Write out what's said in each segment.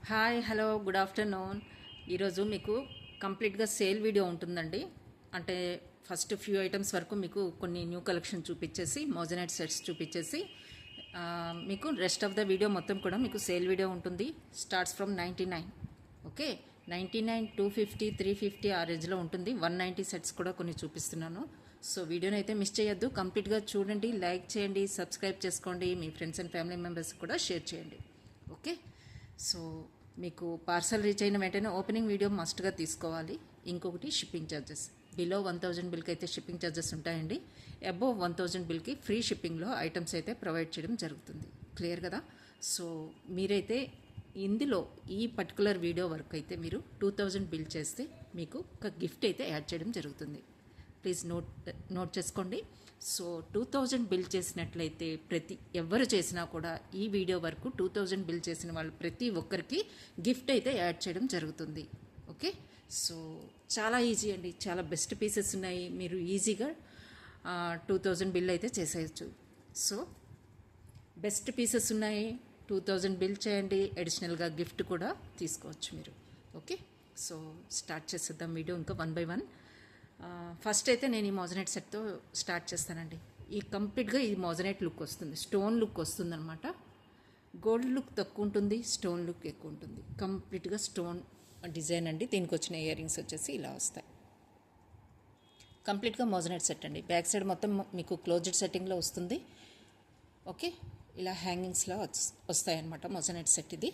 Hi hello good afternoon. ఈరోజు మీకు కంప్లీట్గా సేల్ వీడియో ఉంటుందండి. అంటే ఫస్ట్ ఫ్యూ ఐటమ్స్ వరకు మీకు కొన్ని న్యూ కలెక్షన్ చూపించేసి మోజనైట్ సెట్స్ చూపించేసి మీకు రెస్ట్ ఆఫ్ ద వీడియో మొత్తం కూడా మీకు సేల్ వీడియో ఉంటుంది. Starts from 99. ఓకే, 99, 250, 350 ఆ రేంజ్లో ఉంటుంది. 190 సెట్స్ కూడా కొన్ని చూపిస్తున్నాను. సో వీడియోని అయితే మిస్ చేయొద్దు, కంప్లీట్గా చూడండి, లైక్ చేయండి, సబ్స్క్రైబ్ చేసుకోండి, మీ ఫ్రెండ్స్ అండ్ ఫ్యామిలీ మెంబర్స్ కూడా షేర్ చేయండి. ఓకే, సో మీకు పార్సల్ రీచ్ అయిన వెంటనే ఓపెనింగ్ వీడియో మస్ట్గా తీసుకోవాలి. ఇంకొకటి షిప్పింగ్ ఛార్జెస్. బిలో 1000 బిల్కి అయితే షిప్పింగ్ ఛార్జెస్ ఉంటాయండి. అబోవ్ 1000 బిల్కి ఫ్రీ షిప్పింగ్లో ఐటమ్స్ అయితే ప్రొవైడ్ చేయడం జరుగుతుంది. క్లియర్ కదా? సో మీరైతే ఇందులో ఈ పర్టికులర్ వీడియో వరకు అయితే మీరు 2000 బిల్ చేస్తే మీకు ఒక గిఫ్ట్ అయితే యాడ్ చేయడం జరుగుతుంది. ప్లీజ్ నోట్ చేసుకోండి. సో 2000 బిల్ చేసినట్లయితే ఎవరు చేసినా కూడా ఈ వీడియో వరకు 2000 బిల్ చేసిన వాళ్ళు ప్రతి ఒక్కరికి గిఫ్ట్ అయితే యాడ్ చేయడం జరుగుతుంది. ఓకే, సో చాలా ఈజీ అండి, చాలా బెస్ట్ పీసెస్ ఉన్నాయి. మీరు ఈజీగా 2000 బిల్ అయితే చేసేయచ్చు. సో బెస్ట్ పీసెస్ ఉన్నాయి, 2000 బిల్ చేయండి, అడిషనల్గా గిఫ్ట్ కూడా తీసుకోవచ్చు మీరు. ఓకే, సో స్టార్ట్ చేసేద్దాం వీడియో ఇంకా 1 by 1. ఫస్ట్ అయితే నేను ఈ మోజనైట్ సెట్తో స్టార్ట్ చేస్తానండి. ఈ కంప్లీట్గా ఈ మోజనైట్ లుక్ వస్తుంది, స్టోన్ లుక్ వస్తుంది అనమాట. గోల్డ్ లుక్ తక్కువ ఉంటుంది, స్టోన్ లుక్ ఎక్కువ ఉంటుంది. కంప్లీట్గా స్టోన్ డిజైన్ అండి. దీనికి వచ్చిన ఇయర్ రింగ్స్ వచ్చేసి ఇలా వస్తాయి. కంప్లీట్గా మోజనైట్ సెట్ అండి. బ్యాక్ సైడ్ మొత్తం మీకు క్లోజ్డ్ సెట్టింగ్లో వస్తుంది. ఓకే, ఇలా హ్యాంగింగ్స్లో వస్తాయి అన్నమాట మోజనైట్ సెట్. ఇది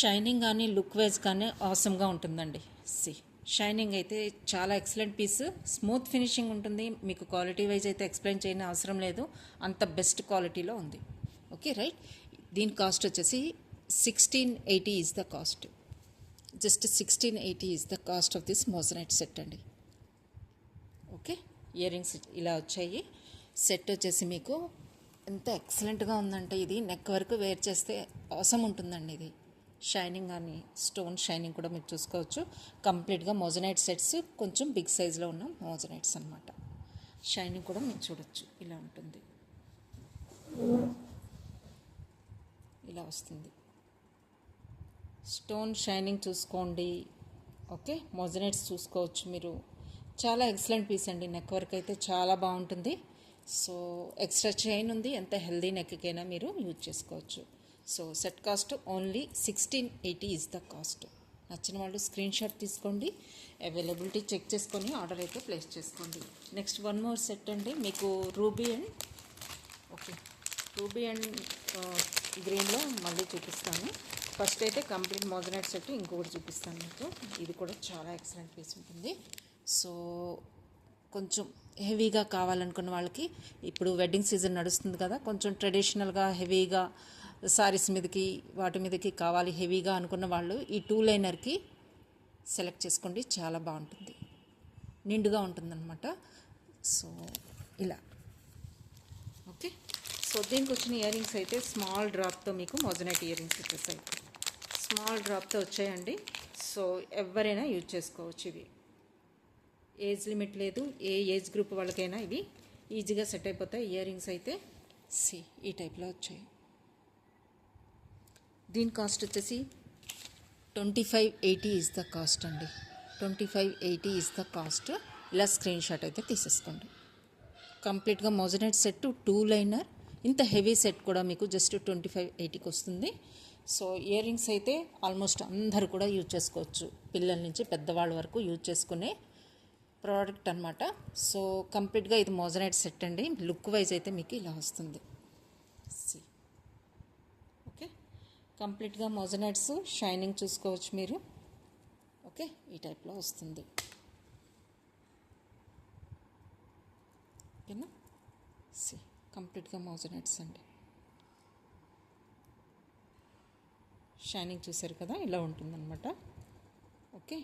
షైనింగ్ కానీ లుక్ వైజ్ కానీ ఆసమ్గా ఉంటుందండి. షైనింగ్ అయితే చాలా ఎక్సలెంట్ పీస్, స్మూత్ ఫినిషింగ్ ఉంటుంది. మీకు క్వాలిటీ వైజ్ అయితే ఎక్స్ప్లెయిన్ చేయని అవసరం లేదు, అంత బెస్ట్ క్వాలిటీలో ఉంది. Okay right. దీని కాస్ట్ వచ్చేసి 1680 is the cost. Just 1680 is the cost of this moissanite set అండి. ఓకే, ఇయర్ రింగ్స్ ఇలా వచ్చాయి. సెట్ వచ్చేసి మీకు ఎంత ఎక్సలెంట్గా ఉందంటే ఇది నెక్ వరకు వేర్ చేస్తే అవసరం ఉంటుందండి. ఇది షైనింగ్ కానీ స్టోన్ షైనింగ్ కూడా మీరు చూసుకోవచ్చు. కంప్లీట్గా మోజనైట్ సెట్స్, కొంచెం బిగ్ సైజ్లో ఉన్న మోజనైట్స్ అనమాట. షైనింగ్ కూడా మీరు చూడొచ్చు, ఇలా ఉంటుంది, ఇలా వస్తుంది. స్టోన్ షైనింగ్ చూసుకోండి. ఓకే, మోజనైట్స్ చూసుకోవచ్చు మీరు. చాలా ఎక్సలెంట్ పీస్ అండి. నెక్ వర్క్ అయితే చాలా బాగుంటుంది. సో ఎక్స్ట్రా చైన్ ఉంది, ఎంత హెల్దీ నెక్కైనా మీరు యూజ్ చేసుకోవచ్చు. So set cost only 1680 is the cost. నచ్చిన వాళ్ళు స్క్రీన్ షాట్ తీసుకోండి, అవైలబిలిటీ చెక్ చేసుకొని ఆర్డర్ అయితే ప్లేస్ చేసుకోండి. నెక్స్ట్ వన్ మోర్ సెట్ అండి, మీకు రూబీ అండ్ గ్రీన్లో మళ్ళీ చూపిస్తాను. ఫస్ట్ అయితే కంప్లీట్ మోజనైట్ సెట్ ఇంకొకటి చూపిస్తాను మీకు. ఇది కూడా చాలా ఎక్సలెంట్ పీస్ ఉంటుంది. సో కొంచెం హెవీగా కావాలనుకున్న వాళ్ళకి, ఇప్పుడు వెడ్డింగ్ సీజన్ నడుస్తుంది కదా, కొంచెం ట్రెడిషనల్గా హెవీగా సారీస్ మీదకి వాటి మీదకి కావాలి హెవీగా అనుకున్న వాళ్ళు ఈ 2 లైనర్కి సెలెక్ట్ చేసుకోండి. చాలా బాగుంటుంది, నిండుగా ఉంటుందన్నమాట. సో ఇలా. ఓకే, సో దీనికి వచ్చిన ఇయర్ రింగ్స్ అయితే స్మాల్ డ్రాప్తో మీకు మోజనైట్ ఇయర్ రింగ్స్ వచ్చేసాయి. స్మాల్ డ్రాప్తో వచ్చాయండి. సో ఎవరైనా యూజ్ చేసుకోవచ్చు. ఇవి ఏజ్ లిమిట్ లేదు, ఏ ఏజ్ గ్రూప్ వాళ్ళకైనా ఇవి ఈజీగా సెట్ అయిపోతాయి. ఇయర్ రింగ్స్ అయితే ఈ టైప్లో వచ్చాయి. దీని కాస్ట్ వచ్చేసి 2580 ఈజ్ ద కాస్ట్ అండి. 2580 ఈజ్ ద కాస్ట్. ఇలా స్క్రీన్ షాట్ అయితే తీసేసుకోండి. కంప్లీట్గా మోజనైట్ సెట్ 2 లైనర్, ఇంత హెవీ సెట్ కూడా మీకు జస్ట్ 2580కి వస్తుంది. సో ఇయర్ రింగ్స్ అయితే ఆల్మోస్ట్ అందరూ కూడా యూజ్ చేసుకోవచ్చు, పిల్లల నుంచి పెద్దవాళ్ళ వరకు యూజ్ చేసుకునే ప్రోడక్ట్ అనమాట. సో కంప్లీట్గా ఇది మోజనైట్ సెట్ అండి. లుక్ వైజ్ అయితే మీకు ఇలా వస్తుంది. ఓకే, కంప్లీట్గా మోజనైట్స్ షైనింగ్ చూసుకోవచ్చు మీరు. ఓకే, ఈ టైప్లో వస్తుంది. ఓకేనా? కంప్లీట్గా మోజనైట్స్ అండి. షైనింగ్ చూసారు కదా, ఇలా ఉంటుందన్నమాట. ఓకే,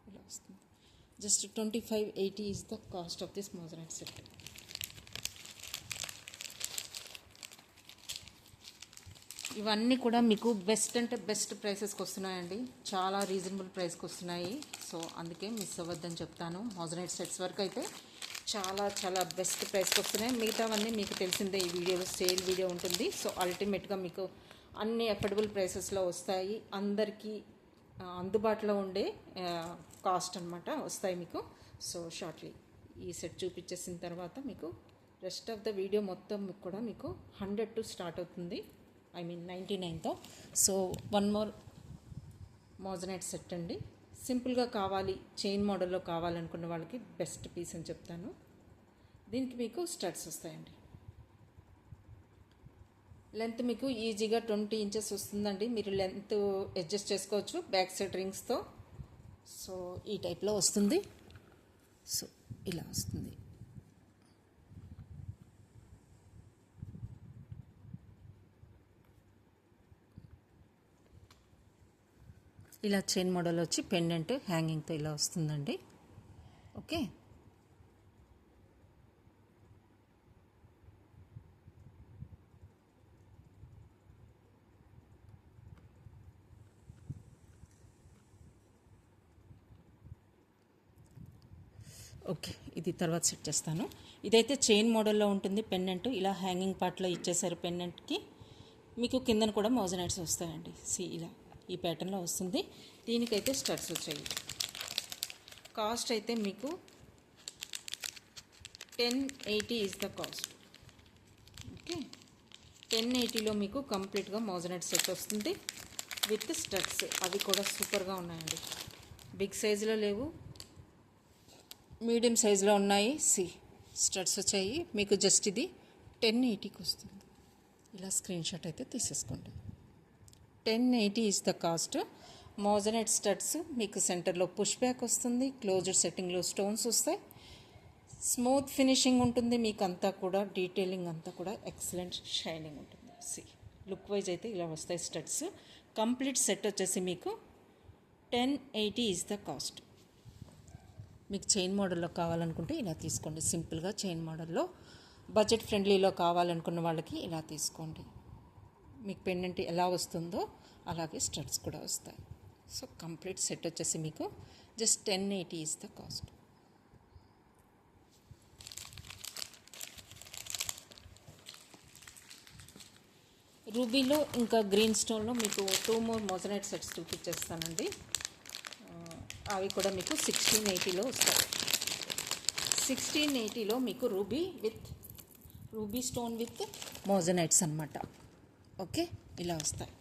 ఇలా వస్తుంది. Just 2580 is the cost of this moissanite set. ఇవన్నీ కూడా మీకు బెస్ట్ అంటే బెస్ట్ ప్రైసెస్కి వస్తున్నాయండి. చాలా రీజనబుల్ ప్రైస్కి వస్తున్నాయి. సో అందుకే మిస్ అవ్వద్దని చెప్తాను. మోజనైట్ సెట్స్ వరకు అయితే చాలా చాలా బెస్ట్ ప్రైస్కి వస్తున్నాయి. మిగతావన్నీ మీకు తెలిసిందే, ఈ వీడియోలో సేల్ వీడియో ఉంటుంది. సో అల్టిమేట్గా మీకు అన్ని అఫోర్డబుల్ ప్రైసెస్లో వస్తాయి, అందరికీ అందుబాటులో ఉండే కాస్ట్ అనమాట వస్తాయి మీకు. సో షార్ట్లీ ఈ సెట్ చూపించేసిన తర్వాత మీకు రెస్ట్ ఆఫ్ ద వీడియో మొత్తం కూడా మీకు 100 స్టార్ట్ అవుతుంది, ఐ మీన్ 99తో. So one more moissanite set అండి. సింపుల్గా కావాలి, చైన్ మోడల్లో కావాలనుకున్న వాళ్ళకి బెస్ట్ పీస్ అని చెప్తాను. దీనికి మీకు స్టడ్స్ వస్తాయండి. లెంత్ మీకు ఈజీగా 20 ఇంచెస్ వస్తుందండి. మీరు లెంత్ అడ్జస్ట్ చేసుకోవచ్చు బ్యాక్ సైడ్ రింగ్స్తో. సో ఈ టైప్లో వస్తుంది. సో ఇలా వస్తుంది. ఇలా చైన్ మోడల్ వచ్చి పెండెంట్ హ్యాంగింగ్తో ఇలా వస్తుందండి. ఓకే, ఓకే ఇది తర్వాత సెట్ చేస్తాను. ఇదైతే చైన్ మోడల్లో ఉంటుంది. పెండెంట్ ఇలా హ్యాంగింగ్ పార్ట్లో ఇచ్చేసారు. పెండెంట్కి మీకు కిందన కూడా మోజనైట్స్ వస్తాయండి. ఇలా ఈ ప్యాటర్న్లో వస్తుంది. దీనికైతే స్టడ్స్ వచ్చాయి. కాస్ట్ అయితే మీకు 1080 ఈజ్ ద కాస్ట్. ఓకే, 1080లో మీకు కంప్లీట్గా మోజనైట్ సెట్ వస్తుంది విత్ స్టడ్స్. అవి కూడా సూపర్గా ఉన్నాయండి. బిగ్ సైజులో లేవు, మీడియం సైజులో ఉన్నాయి. స్టడ్స్ వచ్చాయి మీకు. జస్ట్ ఇది 1080కి వస్తుంది. ఇలా స్క్రీన్ షాట్ అయితే తీసేసుకోండి. 1080 is the cost. Moissanite studs మీకు సెంటర్లో పుష్ బ్యాక్ వస్తుంది. క్లోజ్డ్ సెట్టింగ్లో స్టోన్స్ వస్తాయి. స్మూత్ ఫినిషింగ్ ఉంటుంది మీకు. అంతా కూడా డీటెయిలింగ్ అంతా కూడా ఎక్సలెంట్ షైనింగ్ ఉంటుంది. లుక్ వైజ్ అయితే ఇలా వస్తాయి స్టడ్స్. కంప్లీట్ సెట్ వచ్చేసి మీకు 1080 ఈజ్ ద కాస్ట్. మీకు చైన్ మోడల్లో కావాలనుకుంటే ఇలా తీసుకోండి. సింపుల్గా చైన్ మోడల్లో బడ్జెట్ ఫ్రెండ్లీలో కావాలనుకున్న వాళ్ళకి ఇలా తీసుకోండి. మీకు పెండెంట్ ఎలా వస్తుందో అలాగే స్టడ్స్ కూడా వస్తాయి. సో కంప్లీట్ సెట్ వచ్చేసి మీకు జస్ట్ 1080 ఈజ్ ద కాస్ట్. రూబీలో ఇంకా గ్రీన్ స్టోన్లో మీకు 2 మోర్ మోజనైట్ సెట్స్ చూపించేస్తానండి. అవి కూడా మీకు 1680లో వస్తాయి. 1680లో మీకు రూబీ స్టోన్ విత్ మోజనైట్స్ అనమాట. ఓకే, ఇలా వస్తాయి.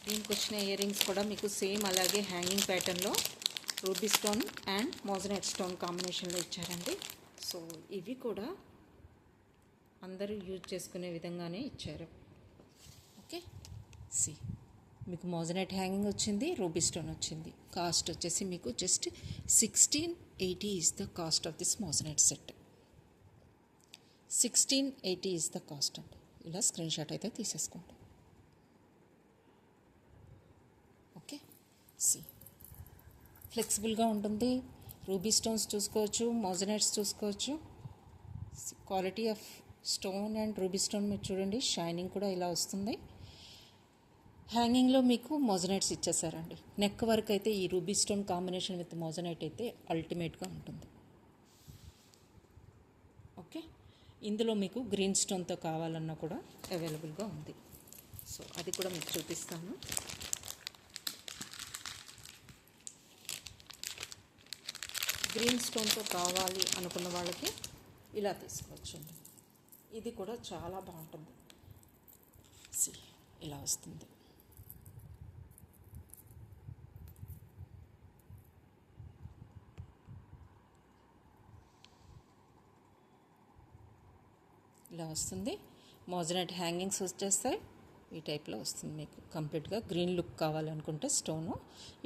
దీనికి వచ్చిన ఇయర్ రింగ్స్ కూడా మీకు సేమ్ అలాగే హ్యాంగింగ్ ప్యాటర్న్లో ruby stone and moissanite stone కాంబినేషన్లో ఇచ్చారండి. సో ఇవి కూడా అందరూ యూజ్ చేసుకునే విధంగానే ఇచ్చారు. ఓకే, మీకు మోజనైట్ హ్యాంగింగ్ వచ్చింది, రూబీ స్టోన్ వచ్చింది. కాస్ట్ వచ్చేసి మీకు just 1680 is the cost of this moissanite set. 1680 is the cost అండి. ఇలా స్క్రీన్ షాట్ అయితే తీసేసుకోండి. ఓకే, ఫ్లెక్సిబుల్గా ఉంటుంది. రూబీ స్టోన్స్ చూసుకోవచ్చు, మోజనైట్స్ చూసుకోవచ్చు. Quality of stone and ruby stone మీరు చూడండి, షైనింగ్ కూడా ఇలా వస్తుంది. హ్యాంగింగ్లో మీకు మోజనైట్స్ ఇచ్చేసారండి. నెక్ వరకు అయితే ఈ ruby stone combination with moissanite అయితే అల్టిమేట్గా ఉంటుంది. ఓకే, ఇందులో మీకు గ్రీన్ స్టోన్తో కావాలన్నా కూడా అవైలబుల్గా ఉంది. సో అది కూడా మీకు చూపిస్తాను. గ్రీన్ స్టోన్తో కావాలి అనుకున్న వాళ్ళకి ఇలా తీసుకోవచ్చు. ఇది కూడా చాలా బాగుంటుంది. ఇలా వస్తుంది. ఇలా వస్తుంది. మోజనైట్ హ్యాంగింగ్స్ వచ్చేస్తాయి. ఈ టైప్లో వస్తుంది మీకు. కంప్లీట్గా గ్రీన్ లుక్ కావాలనుకుంటే స్టోను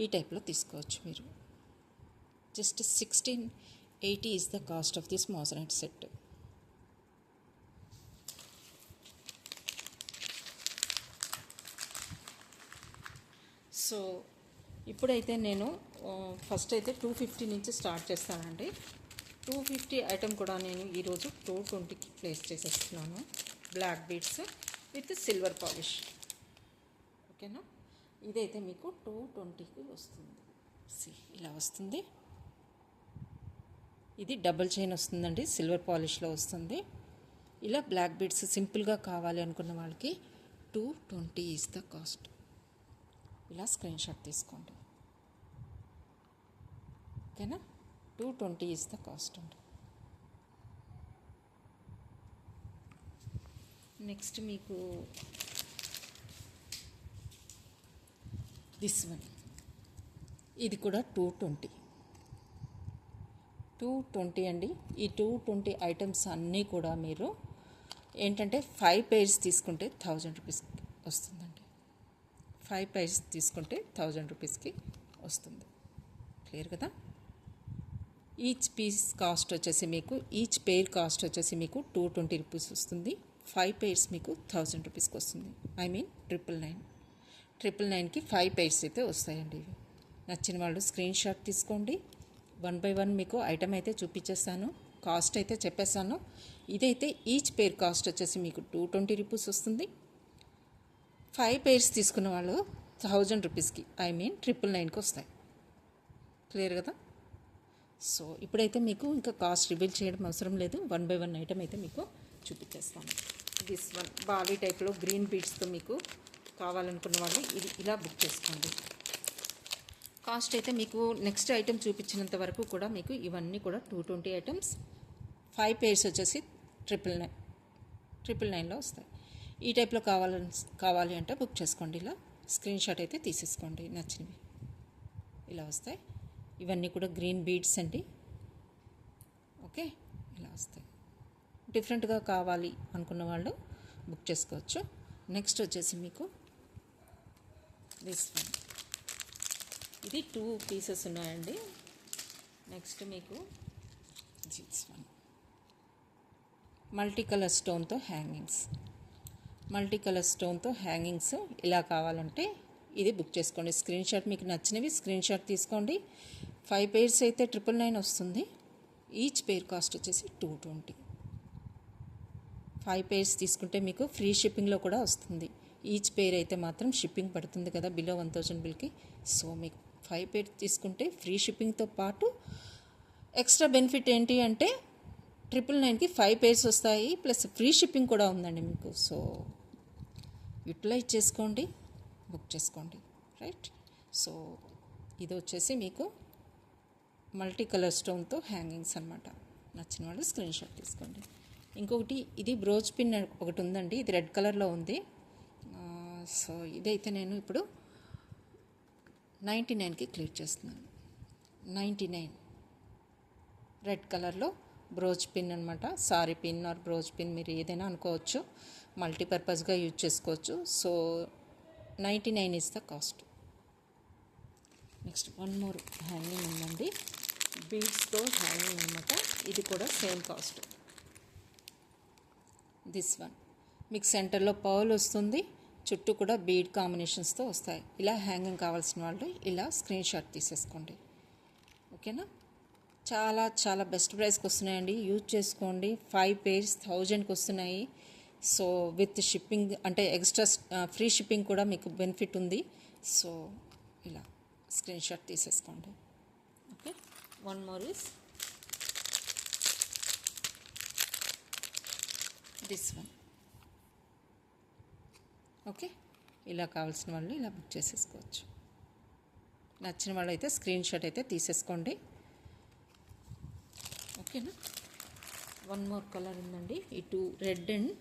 ఈ టైప్లో తీసుకోవచ్చు మీరు. Just 1680 is the cost of this moissanite set. So ఇప్పుడైతే నేను ఫస్ట్ అయితే 250 నుంచి స్టార్ట్ చేస్తానండి. 250 ఐటమ్ కూడా నేను ఈరోజు 220కి ప్లేస్ చేసేస్తున్నాను. Black beads with silver polish. ఓకేనా, ఇదైతే మీకు 220కి వస్తుంది. ఇలా వస్తుంది. ఇది డబుల్ చైన్ వస్తుందండి, సిల్వర్ పాలిష్లో వస్తుంది. ఇలా బ్లాక్ బీడ్స్ సింపుల్గా కావాలి అనుకున్న వాళ్ళకి 220 ఈజ్ ద కాస్ట్. ఇలా స్క్రీన్ షాట్ తీసుకోండి. ఓకేనా, 220 ఈజ్ ద కాస్ట్ అండి. నెక్స్ట్ మీకు దిస్ వన్, ఇది కూడా 220 అండి. ఈ 220 ఐటమ్స్ అన్నీ కూడా మీరు ఏంటంటే 5 pairs తీసుకుంటే 1000 రూపీస్కి వస్తుందండి. 5 pairs తీసుకుంటే 1000 రూపీస్కి వస్తుంది. క్లియర్ కదా. ఈచ్ పీస్ కాస్ట్ వచ్చేసి మీకు, ఈచ్ పెయిర్ కాస్ట్ వచ్చేసి మీకు 220 రూపీస్ వస్తుంది. 5 pairs మీకు 1000 రూపీస్కి వస్తుంది. ఐ మీన్ 999కి 5 pairs అయితే వస్తాయండి. ఇవి నచ్చిన వాళ్ళు స్క్రీన్ షాట్ తీసుకోండి. 1 by 1 మీకు ఐటమ్ అయితే చూపించేస్తాను, కాస్ట్ అయితే చెప్పేస్తాను. ఇదైతే ఈచ్ పెయిర్ కాస్ట్ వచ్చేసి మీకు 220 రూపీస్ వస్తుంది. 5 pairs తీసుకున్న వాళ్ళు 1000 రూపీస్కి, ఐ మీన్ 999కి వస్తాయి. క్లియర్ కదా. సో ఇప్పుడైతే మీకు ఇంకా కాస్ట్ రివీల్ చేయడం అవసరం లేదు. 1 by 1 ఐటమ్ అయితే మీకు చూపించేస్తాను. దిస్ వన్ బాలీ టైప్లో గ్రీన్ బీడ్స్తో మీకు కావాలనుకున్న వాళ్ళు ఇది ఇలా బుక్ చేసుకోండి. కాస్ట్ అయితే మీకు నెక్స్ట్ ఐటమ్ చూపించినంత వరకు కూడా మీకు ఇవన్నీ కూడా 220 ఐటమ్స్. 5 pairs వచ్చేసి 999లో వస్తాయి. ఈ టైప్లో కావాలి అంటే బుక్ చేసుకోండి. ఇలా స్క్రీన్ షాట్ అయితే తీసేసుకోండి నచ్చినవి. ఇలా వస్తాయి. ఇవన్నీ కూడా గ్రీన్ బీడ్స్ అండి. ఓకే, ఇలా వస్తాయి. డిఫరెంట్గా కావాలి అనుకున్న వాళ్ళు బుక్ చేసుకోవచ్చు. నెక్స్ట్ వచ్చేసి మీకు దిస్ వన్, ఇది 2 pieces ఉన్నాయండి. నెక్స్ట్ మీకు దిస్ వన్ మల్టీ కలర్ స్టోన్తో హ్యాంగింగ్స్ ఇలా కావాలంటే ఇది బుక్ చేసుకోండి. స్క్రీన్ షాట్ మీకు నచ్చినవి స్క్రీన్ షాట్ తీసుకోండి. 5 pairs అయితే 999 వస్తుంది. ఈచ్ పెయిర్ కాస్ట్ వచ్చేసి 220. 5 pairs తీసుకుంటే మీకు ఫ్రీ షిప్పింగ్లో కూడా వస్తుంది. ఈచ్ పెయిర్ అయితే మాత్రం షిప్పింగ్ పడుతుంది కదా బిలో 1000 బిల్కి. సో మీకు 5 pairs తీసుకుంటే ఫ్రీ షిప్పింగ్తో పాటు ఎక్స్ట్రా బెనిఫిట్ ఏంటి అంటే 999కి 5 pairs వస్తాయి, ప్లస్ ఫ్రీ షిప్పింగ్ కూడా ఉందండి మీకు. సో యూటిలైజ్ చేసుకోండి, బుక్ చేసుకోండి. రైట్. సో ఇది వచ్చేసి మీకు మల్టీ కలర్ స్టోన్తో హ్యాంగింగ్స్ అనమాట. నచ్చిన వాళ్ళు స్క్రీన్ షాట్ తీసుకోండి. ఇంకొకటి ఇది బ్రోచ్ పిన్ ఒకటి ఉందండి. ఇది రెడ్ కలర్లో ఉంది. సో ఇదైతే నేను ఇప్పుడు 99కి క్లియర్ చేస్తున్నాను. 99 రెడ్ కలర్లో బ్రోచ్ పిన్ అనమాట. Sorry pin or brooch pin మీరు ఏదైనా అనుకోవచ్చు, మల్టీపర్పస్గా యూజ్ చేసుకోవచ్చు. So 99 is the cost. Next 1 more hanging ఉందండి, బీడ్స్తో హ్యాంగింగ్ అనమాట. ఇది కూడా సేమ్ కాస్ట్. దిస్ వన్ మీకు సెంటర్లో పర్ల్ వస్తుంది, చుట్టూ కూడా బీడ్ కాంబినేషన్స్తో వస్తాయి. ఇలా హ్యాంగింగ్ కావాల్సిన వాళ్ళు ఇలా స్క్రీన్ షాట్ తీసేసుకోండి. ఓకేనా. చాలా చాలా బెస్ట్ ప్రైస్కి వస్తున్నాయండి, యూజ్ చేసుకోండి. 5 pairs 1000కి వస్తున్నాయి. సో విత్ షిప్పింగ్ అంటే ఎక్స్ట్రా ఫ్రీ షిప్పింగ్ కూడా మీకు బెనిఫిట్ ఉంది. సో ఇలా స్క్రీన్ షాట్ తీసేసుకోండి. Okay. 1 more is this one. Okay, ఇలా కావాల్సిన వాళ్ళు ఇలా బుక్ చేసేసుకోవచ్చు. నచ్చిన వాళ్ళు అయితే స్క్రీన్ షాట్ అయితే తీసేసుకోండి. ఓకేనా. 1 more కలర్ ఉందండి. ఈ 2 red and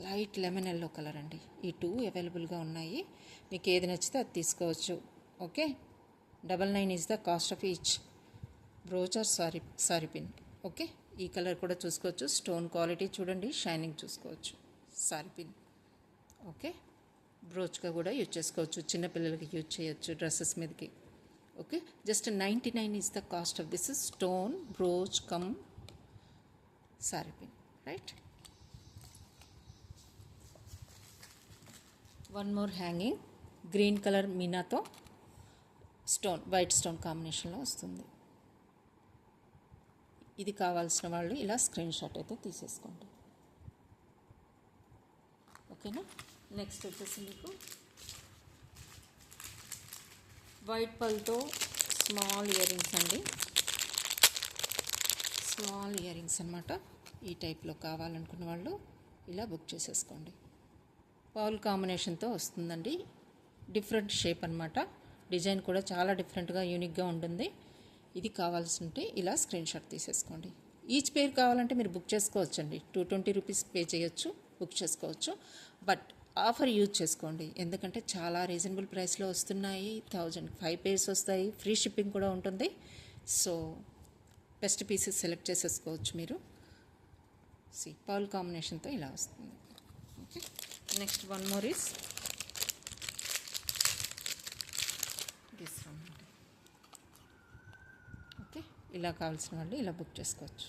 light lemon yellow colour అండి. ఈ 2 అవైలబుల్గా ఉన్నాయి. మీకు ఏది నచ్చితే అది తీసుకోవచ్చు. Okay. 99 is the cost of each brooch or sari pin. Okay, ఈ కలర్ కూడా చూసుకోవచ్చు. స్టోన్ క్వాలిటీ చూడండి, షైనింగ్ చూసుకోవచ్చు. సారీ పిన్. ఓకే, బ్రోచ్గా కూడా యూజ్ చేసుకోవచ్చు, చిన్నపిల్లలకి యూజ్ చేయొచ్చు డ్రెస్సెస్ మీదకి. Okay, just 99 is the cost of this stone brooch cum sari pin. Right. 1 more hanging green colour మీనాతో స్టోన్ వైట్ స్టోన్ కాంబినేషన్లో వస్తుంది. ఇది కావాల్సిన వాళ్ళు ఇలా స్క్రీన్ షాట్ అయితే తీసేసుకోండి. ఓకేనా. నెక్స్ట్ వచ్చేసి మీకు వైట్ పల్తో స్మాల్ ఇయర్ రింగ్స్ అండి. స్మాల్ ఇయర్ రింగ్స్ అనమాట. ఈ టైప్లో కావాలనుకున్న వాళ్ళు ఇలా బుక్ చేసేసుకోండి. పౌల్ కాంబినేషన్తో వస్తుందండి. డిఫరెంట్ షేప్ అనమాట. డిజైన్ కూడా చాలా డిఫరెంట్గా యూనిక్గా ఉంటుంది. ఇది కావాల్సింటే ఇలా స్క్రీన్ షాట్ తీసేసుకోండి. ఈచ్ పేర్ కావాలంటే మీరు బుక్ చేసుకోవచ్చండి. 220 రూపీస్ పే చేయొచ్చు, బుక్ చేసుకోవచ్చు. బట్ ఆఫర్ యూజ్ చేసుకోండి, ఎందుకంటే చాలా రీజనబుల్ ప్రైస్లో వస్తున్నాయి. 5 పేర్స్ వస్తాయి, ఫ్రీ షిప్పింగ్ కూడా ఉంటుంది. సో బెస్ట్ పీసెస్ సెలెక్ట్ చేసేసుకోవచ్చు మీరు. పౌల్ కాంబినేషన్తో ఇలా వస్తుంది. Okay, next one more is this one. Okay, ఇలా కావాల్సిన వాళ్ళు ఇలా బుక్ చేసుకోవచ్చు.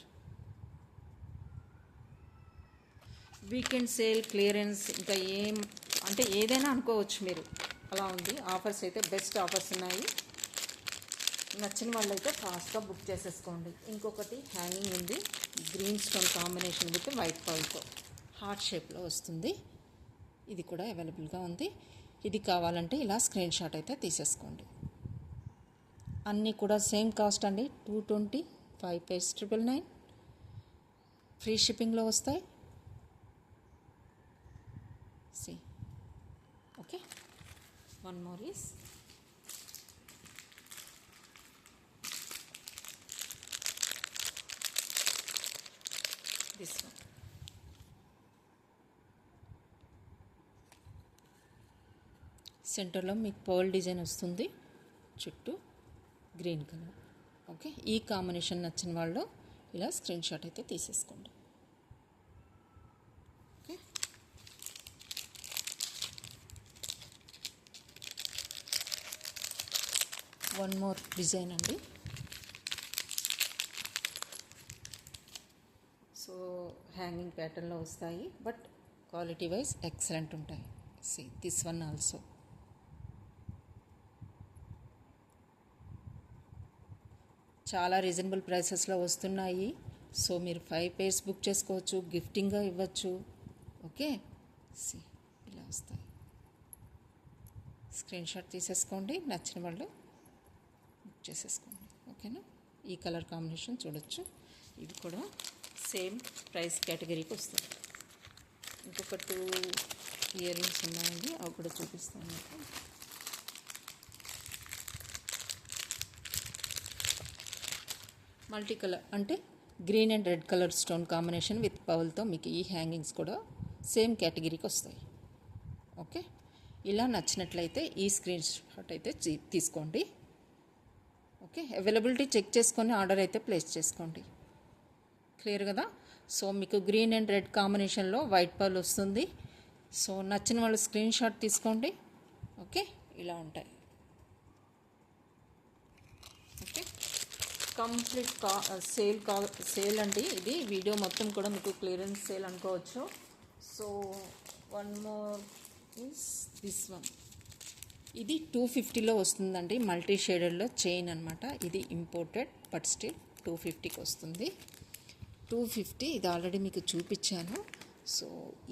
వీకెండ్ సేల్, క్లియరెన్స్, ఇంకా అంటే ఏదైనా అనుకోవచ్చు మీరు. అలా ఉంది. ఆఫర్స్ అయితే బెస్ట్ ఆఫర్స్ ఉన్నాయి. నచ్చిన వాళ్ళు అయితే ఫాస్ట్గా బుక్ చేసేసుకోండి. ఇంకొకటి హ్యాంగింగ్ ఉంది, green stone combination with white పౌల్తో హార్ట్ షేప్లో వస్తుంది. ఇది కూడా అవైలబుల్గా ఉంది. ఇది కావాలంటే ఇలా స్క్రీన్ షాట్ అయితే తీసేసుకోండి. అన్నీ కూడా సేమ్ కాస్ట్ అండి. 220, 5 పేర్స్ 999, ఫ్రీ షిప్పింగ్లో వస్తాయి. Okay, one more is this one. సెంటర్లో మీకు పర్ల్ డిజైన్ వస్తుంది, చుట్టూ గ్రీన్ కలర్. ఓకే, ఈ కాంబినేషన్ నచ్చిన వాళ్ళు ఇలా స్క్రీన్ షాట్ అయితే తీసేసుకోండి. ఓకే, వన్ మోర్ డిజైన్ అండి. సో హ్యాంగింగ్ ప్యాటర్న్లో వస్తాయి, బట్ క్వాలిటీ వైజ్ ఎక్సలెంట్ ఉంటాయి. This one also. చాలా రీజనబుల్ ప్రైసెస్లో వస్తున్నాయి. సో మీరు 5 పేర్స్ బుక్ చేసుకోవచ్చు, గిఫ్టింగ్గా ఇవ్వచ్చు. ఓకే, ఇలా వస్తాయి. స్క్రీన్ షాట్ తీసేసుకోండి, నచ్చిన వాళ్ళు బుక్ చేసేసుకోండి. ఓకేనా, ఈ కలర్ కాంబినేషన్ చూడొచ్చు. ఇవి కూడా సేమ్ ప్రైస్ కేటగిరీకి వస్తాయి. ఇంకొక 2 ఇయర్ రింగ్స్ ఉన్నాయండి, అవి కూడా చూపిస్తాను మీకు. మల్టీ కలర్ అంటే green and red colour stone combination with పౌల్తో మీకు ఈ హ్యాంగింగ్స్ కూడా సేమ్ కేటగిరీకి వస్తాయి. ఓకే, ఇలా నచ్చినట్లయితే ఈ స్క్రీన్ షాట్ అయితే తీసుకోండి. ఓకే, అవైలబిలిటీ చెక్ చేసుకొని ఆర్డర్ అయితే ప్లేస్ చేసుకోండి. క్లియర్ కదా. సో మీకు గ్రీన్ అండ్ రెడ్ కాంబినేషన్లో వైట్ పర్ల్ వస్తుంది. సో నచ్చిన వాళ్ళు స్క్రీన్ షాట్ తీసుకోండి. ఓకే, ఇలా ఉంటాయి. ఓకే, కంప్లీట్ సేల్ అండి. ఇది వీడియో మొత్తం కూడా మీకు క్లియరెన్స్ సేల్ అనుకోవచ్చు. So one more is this one. ఇది 250లో వస్తుందండి, మల్టీ షేడెడ్లో చైన్ అనమాట. ఇది ఇంపోర్టెడ్, బట్ స్టిల్ 250కి వస్తుంది. 250 ఇది ఆల్రెడీ మీకు చూపించాను. సో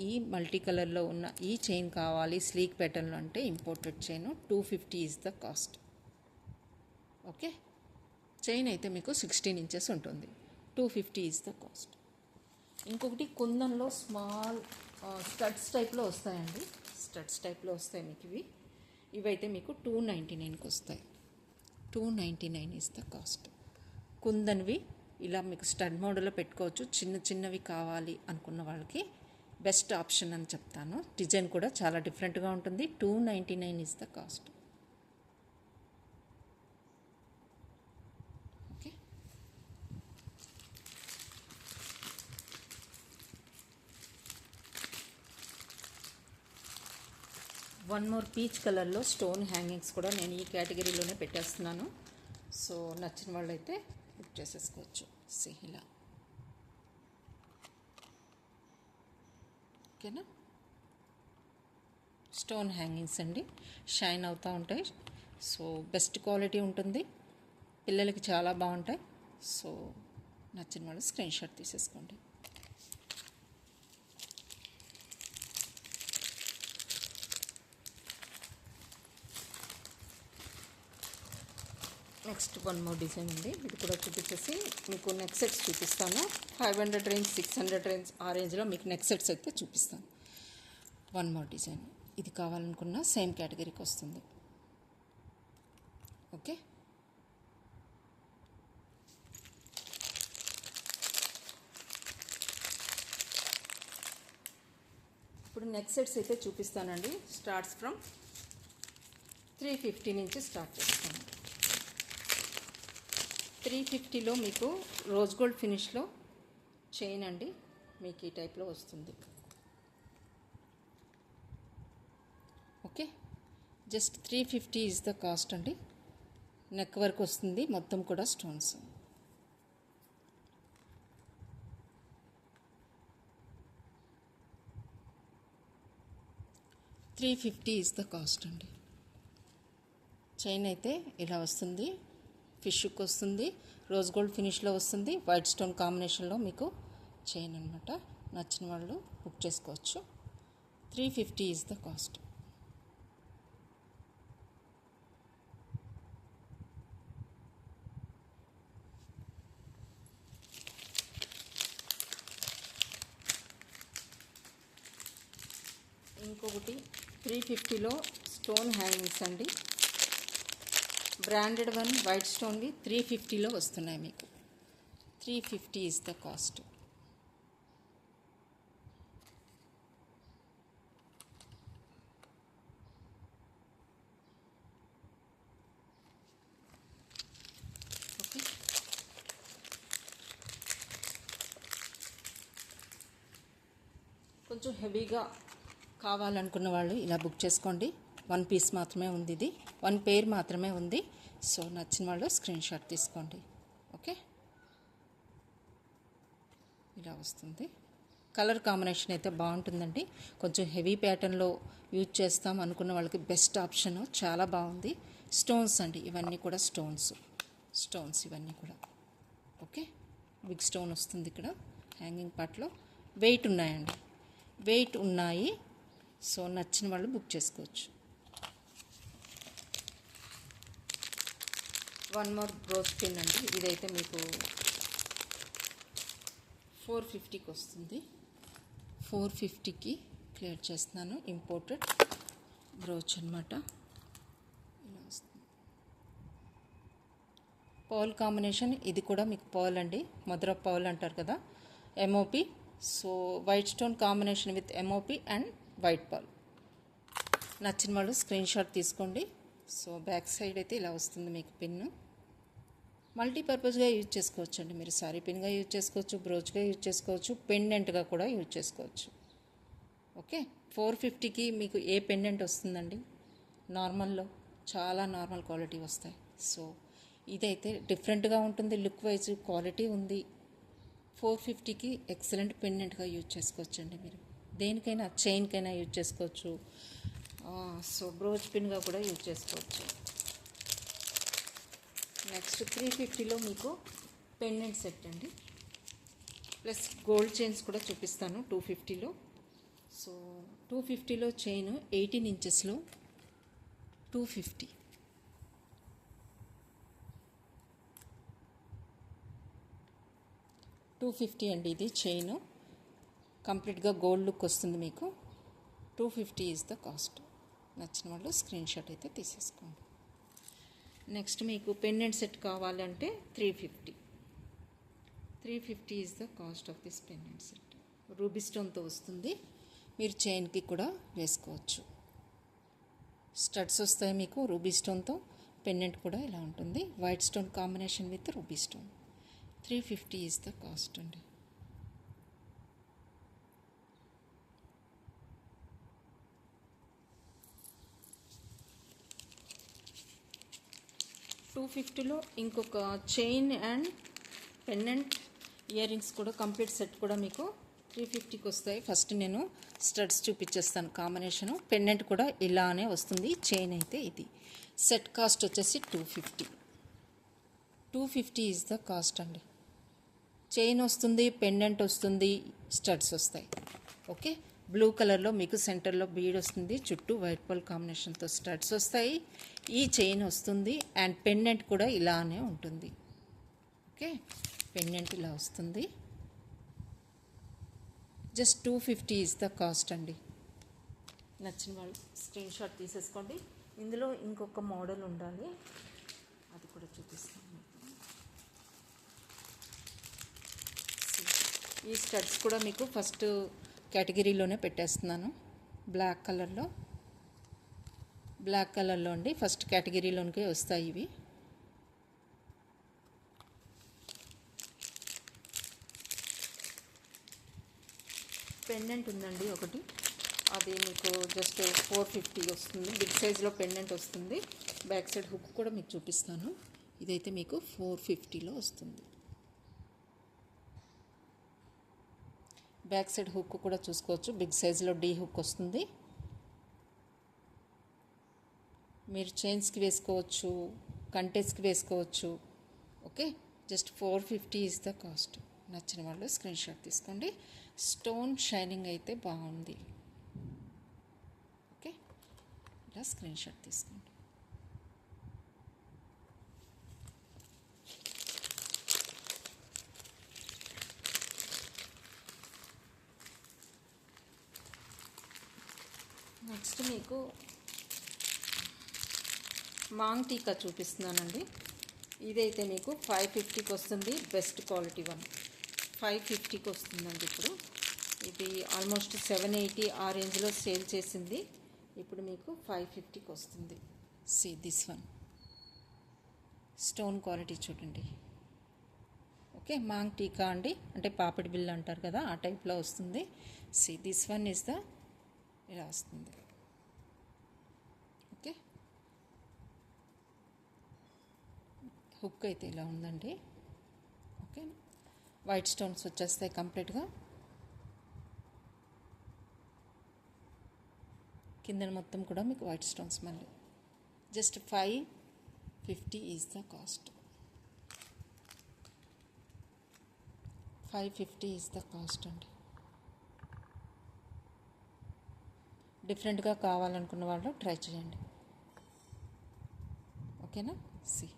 ఈ మల్టీ కలర్లో ఉన్న ఈ చైన్ కావాలి స్లీక్ ప్యాటర్న్లో అంటే imported chain. 250 is the cost. Okay, chain అయితే మీకు 16 ఇంచెస్ ఉంటుంది. 250 ఈజ్ ద కాస్ట్. ఇంకొకటి కుందన్లో స్మాల్ స్టడ్స్ టైప్లో వస్తాయండి. స్టడ్స్ టైప్లో వస్తాయి మీకు ఇవైతే మీకు 299కి వస్తాయి. 299 ఈజ్ ద కాస్ట్. కుందన్వి ఇలా మీకు స్టడ్ మోడల్లో పెట్టుకోవచ్చు. చిన్న చిన్నవి కావాలి అనుకున్న వాళ్ళకి బెస్ట్ ఆప్షన్ అని చెప్తాను. డిజైన్ కూడా చాలా డిఫరెంట్గా ఉంటుంది. 299 is the cost. Okay, one more peach కలర్లో స్టోన్ హ్యాంగింగ్స్ కూడా నేను ఈ కేటగిరీలోనే పెట్టేస్తున్నాను. సో నచ్చిన వాళ్ళైతే బుక్ చేసేసుకోవచ్చు. ఇలా ఓకేనా. స్టోన్ హ్యాంగింగ్స్ అండి, షైన్ అవుతూ ఉంటాయి. సో బెస్ట్ క్వాలిటీ ఉంటుంది, పిల్లలకి చాలా బాగుంటాయి. సో నచ్చిన వాళ్ళు స్క్రీన్ షాట్ తీసేసుకోండి. నెక్స్ట్ వన్ మోర్ డిజైన్ ఉంది. ఇది కూడా చూపించేసి మీకు నెక్ సెట్స్ చూపిస్తాను. 500 రేంజ్, 600 రేంజ్, ఆ రేంజ్లో మీకు నెక్ సెట్స్ అయితే చూపిస్తాను. One more design. ఇది కావాలనుకున్న సేమ్ కేటగిరీకి వస్తుంది. ఓకే, ఇప్పుడు నెక్స్ట్ సెట్స్ అయితే చూపిస్తానండి. స్టార్ట్స్ ఫ్రమ్ 350 నుంచి స్టార్ట్ చేస్తాను. 350లో మీకు రోజ్ గోల్డ్ ఫినిష్లో చైన్ అండి, మీకు ఈ టైప్లో వస్తుంది. Okay, just 350 is the cost అండి. నెక్ వర్క్ వస్తుంది, మొత్తం కూడా స్టోన్స్. $350 ఈజ్ ద కాస్ట్ అండి. చైన్ అయితే ఇలా వస్తుంది, ఫిష్కి వస్తుంది, రోజ్ గోల్డ్ ఫినిష్లో వస్తుంది, వైట్ స్టోన్ కాంబినేషన్లో మీకు చైన్ అనమాట. నచ్చిన వాళ్ళు బుక్ చేసుకోవచ్చు. 350 ఈజ్ ద కాస్ట్. ఇంకొకటి 350లో స్టోన్ హ్యాంగింగ్స్ అండి. బ్రాండెడ్ వన్ వైట్ స్టోన్వి 350లో వస్తున్నాయి మీకు. 350 ఈజ్ ద కాస్ట్. ఓకే, కొంచెం హెవీగా కావాలనుకున్న వాళ్ళు ఇలా బుక్ చేసుకోండి. 1 పీస్ మాత్రమే ఉంది, ఇది 1 పేర్ మాత్రమే ఉంది. సో నచ్చిన వాళ్ళు స్క్రీన్ షాట్ తీసుకోండి. ఓకే, ఇలా వస్తుంది. కలర్ కాంబినేషన్ అయితే బాగుంటుందండి. కొంచెం హెవీ ప్యాటర్న్లో యూజ్ చేస్తాం అనుకున్న వాళ్ళకి బెస్ట్ ఆప్షన్. చాలా బాగుంది. స్టోన్స్ అండి, ఇవన్నీ కూడా స్టోన్స్ ఇవన్నీ కూడా. ఓకే, బిగ్ స్టోన్ వస్తుంది ఇక్కడ హ్యాంగింగ్ పార్ట్లో. వెయిట్ ఉన్నాయండి, వెయిట్ ఉన్నాయి. సో నచ్చిన వాళ్ళు బుక్ చేసుకోవచ్చు. వన్ మోర్ బ్రోచ్ పిన్ అండి. ఇదైతే మీకు 450కి వస్తుంది. 450కి క్లియర్ చేస్తున్నాను. ఇంపోర్టెడ్ బ్రోచ్ అనమాట. ఇలా వస్తుంది. పర్ల్ కాంబినేషన్, ఇది కూడా మీకు పర్ల్ అండి, మదర్ ఆఫ్ పర్ల్ అంటారు కదా, MOP. So white stone combination with MOP and white pearl. నచ్చిన వాళ్ళు స్క్రీన్ షాట్ తీసుకోండి. సో బ్యాక్ సైడ్ అయితే ఇలా వస్తుంది మీకు పిన్. మల్టీపర్పస్గా యూజ్ చేసుకోవచ్చు అండి. మీరు సారీ పిన్గా యూజ్ చేసుకోవచ్చు, బ్రోచ్గా యూజ్ చేసుకోవచ్చు, పెండెంట్గా కూడా యూజ్ చేసుకోవచ్చు. ఓకే, 450కి మీకు ఏ పెండెంట్ వస్తుందండి నార్మల్లో? చాలా నార్మల్ క్వాలిటీ వస్తాయి. సో ఇదైతే డిఫరెంట్గా ఉంటుంది, లుక్ వైజ్ క్వాలిటీ ఉంది. 450కి ఎక్సలెంట్ పెండెంట్గా యూజ్ చేసుకోవచ్చు అండి. మీరు దేనికైనా, చైన్కైనా యూజ్ చేసుకోవచ్చు. సో బ్రోచ్ పిన్గా కూడా యూజ్ చేసుకోవచ్చు. నెక్స్ట్ 350లో మీకు పెండెంట్ సెట్ అండి, ప్లస్ గోల్డ్ చైన్స్ కూడా చూపిస్తాను 250లో. So 250లో chain 18 ఇంచెస్లో 250. $250 అండి ఇది చైన్. కంప్లీట్గా గోల్డ్ లుక్ వస్తుంది మీకు. 250 ఈజ్ ద కాస్ట్. నచ్చిన వాళ్ళు స్క్రీన్ షాట్ అయితే తీసేసుకోండి. నెక్స్ట్ మీకు పెండెంట్ సెట్ కావాలంటే 350. 350 is the cost of this pendant set. Ruby స్టోన్తో వస్తుంది. మీరు చైన్కి కూడా వేసుకోవచ్చు. స్టడ్స్ వస్తాయి మీకు రూబీ స్టోన్తో. పెండెంట్ కూడా ఇలా ఉంటుంది, white stone combination with ruby stone. 350 is the cost అండి. $250లో ఇంకొక chain and pendant ear rings కూడా కంప్లీట్ సెట్ కూడా మీకు 350కి వస్తాయి. ఫస్ట్ నేను స్టడ్స్ చూపించేస్తాను కాంబినేషను. పెండెంట్ కూడా ఇలానే వస్తుంది. చైన్ అయితే ఇది. సెట్ కాస్ట్ వచ్చేసి 250. 250 ఈజ్ ద కాస్ట్ అండి. చైన్ వస్తుంది, పెండెంట్ వస్తుంది, స్టడ్స్ వస్తాయి. ఓకే, బ్లూ కలర్లో మీకు సెంటర్లో బీడ్ వస్తుంది, చుట్టూ వైట్ పర్ల్ కాంబినేషన్తో స్టడ్స్ వస్తాయి. ఈ చైన్ వస్తుంది అండ్ పెండెంట్ కూడా ఇలానే ఉంటుంది. ఓకే, పెండెంట్ ఇలా వస్తుంది. జస్ట్ 250 ఈజ్ ద కాస్ట్ అండి. నచ్చిన వాళ్ళు స్క్రీన్ షాట్ తీసేసుకోండి. ఇందులో ఇంకొక మోడల్ ఉండాలి, అది కూడా చూపిస్తాను మీకు. ఈ స్టడ్స్ కూడా మీకు ఫస్ట్ కేటగిరీలోనే పెట్టేస్తున్నాను. బ్లాక్ కలర్లో అండి, ఫస్ట్ కేటగిరీలోనికే వస్తాయి ఇవి. పెండెంట్ ఉందండి ఒకటి, అది మీకు జస్ట్ 450 వస్తుంది. బిగ్ సైజ్లో పెండెంట్ వస్తుంది. బ్యాక్ సైడ్ హుక్ కూడా మీకు చూపిస్తాను. ఇదైతే మీకు 450లో వస్తుంది. బ్యాక్ సైడ్ హుక్ కూడా చూసుకోవచ్చు. బిగ్ సైజ్లో డీ హుక్ వస్తుంది. మీరు చైన్స్కి వేసుకోవచ్చు, కంటెస్కి వేసుకోవచ్చు. Okay, just 450 is the cost. నచ్చిన వాళ్ళు స్క్రీన్ షాట్ తీసుకోండి. స్టోన్ షైనింగ్ అయితే బాగుంది. ఓకే, ఇలా స్క్రీన్ షాట్ తీసుకోండి. నెక్స్ట్ మీకు మాంగ్ టీకా చూపిస్తున్నానండి. ఇదైతే మీకు 550కి వస్తుంది. బెస్ట్ క్వాలిటీ వన్ 550కి వస్తుందండి. ఇప్పుడు ఇది ఆల్మోస్ట్ 780 ఆ రేంజ్లో సేల్ చేసింది. ఇప్పుడు మీకు 550కి వస్తుంది. See this one, stone quality చూడండి. ఓకే, మాంగ్ టీకా అండి, అంటే పాపిడి బిల్ అంటారు కదా, ఆ టైప్లో వస్తుంది. See this one is the, ఇలా వస్తుంది. ఓకే, హుక్ అయితే ఇలా ఉందండి. ఓకే, వైట్ స్టోన్స్ వచ్చేస్తాయి కంప్లీట్గా. కింద మొత్తం కూడా మీకు వైట్ స్టోన్స్. మళ్ళీ just 550 is the cost. 550 is the cost అండి. డిఫరెంట్గా కావాలనుకున్న వాళ్ళు ట్రై చేయండి. ఓకేనా. సి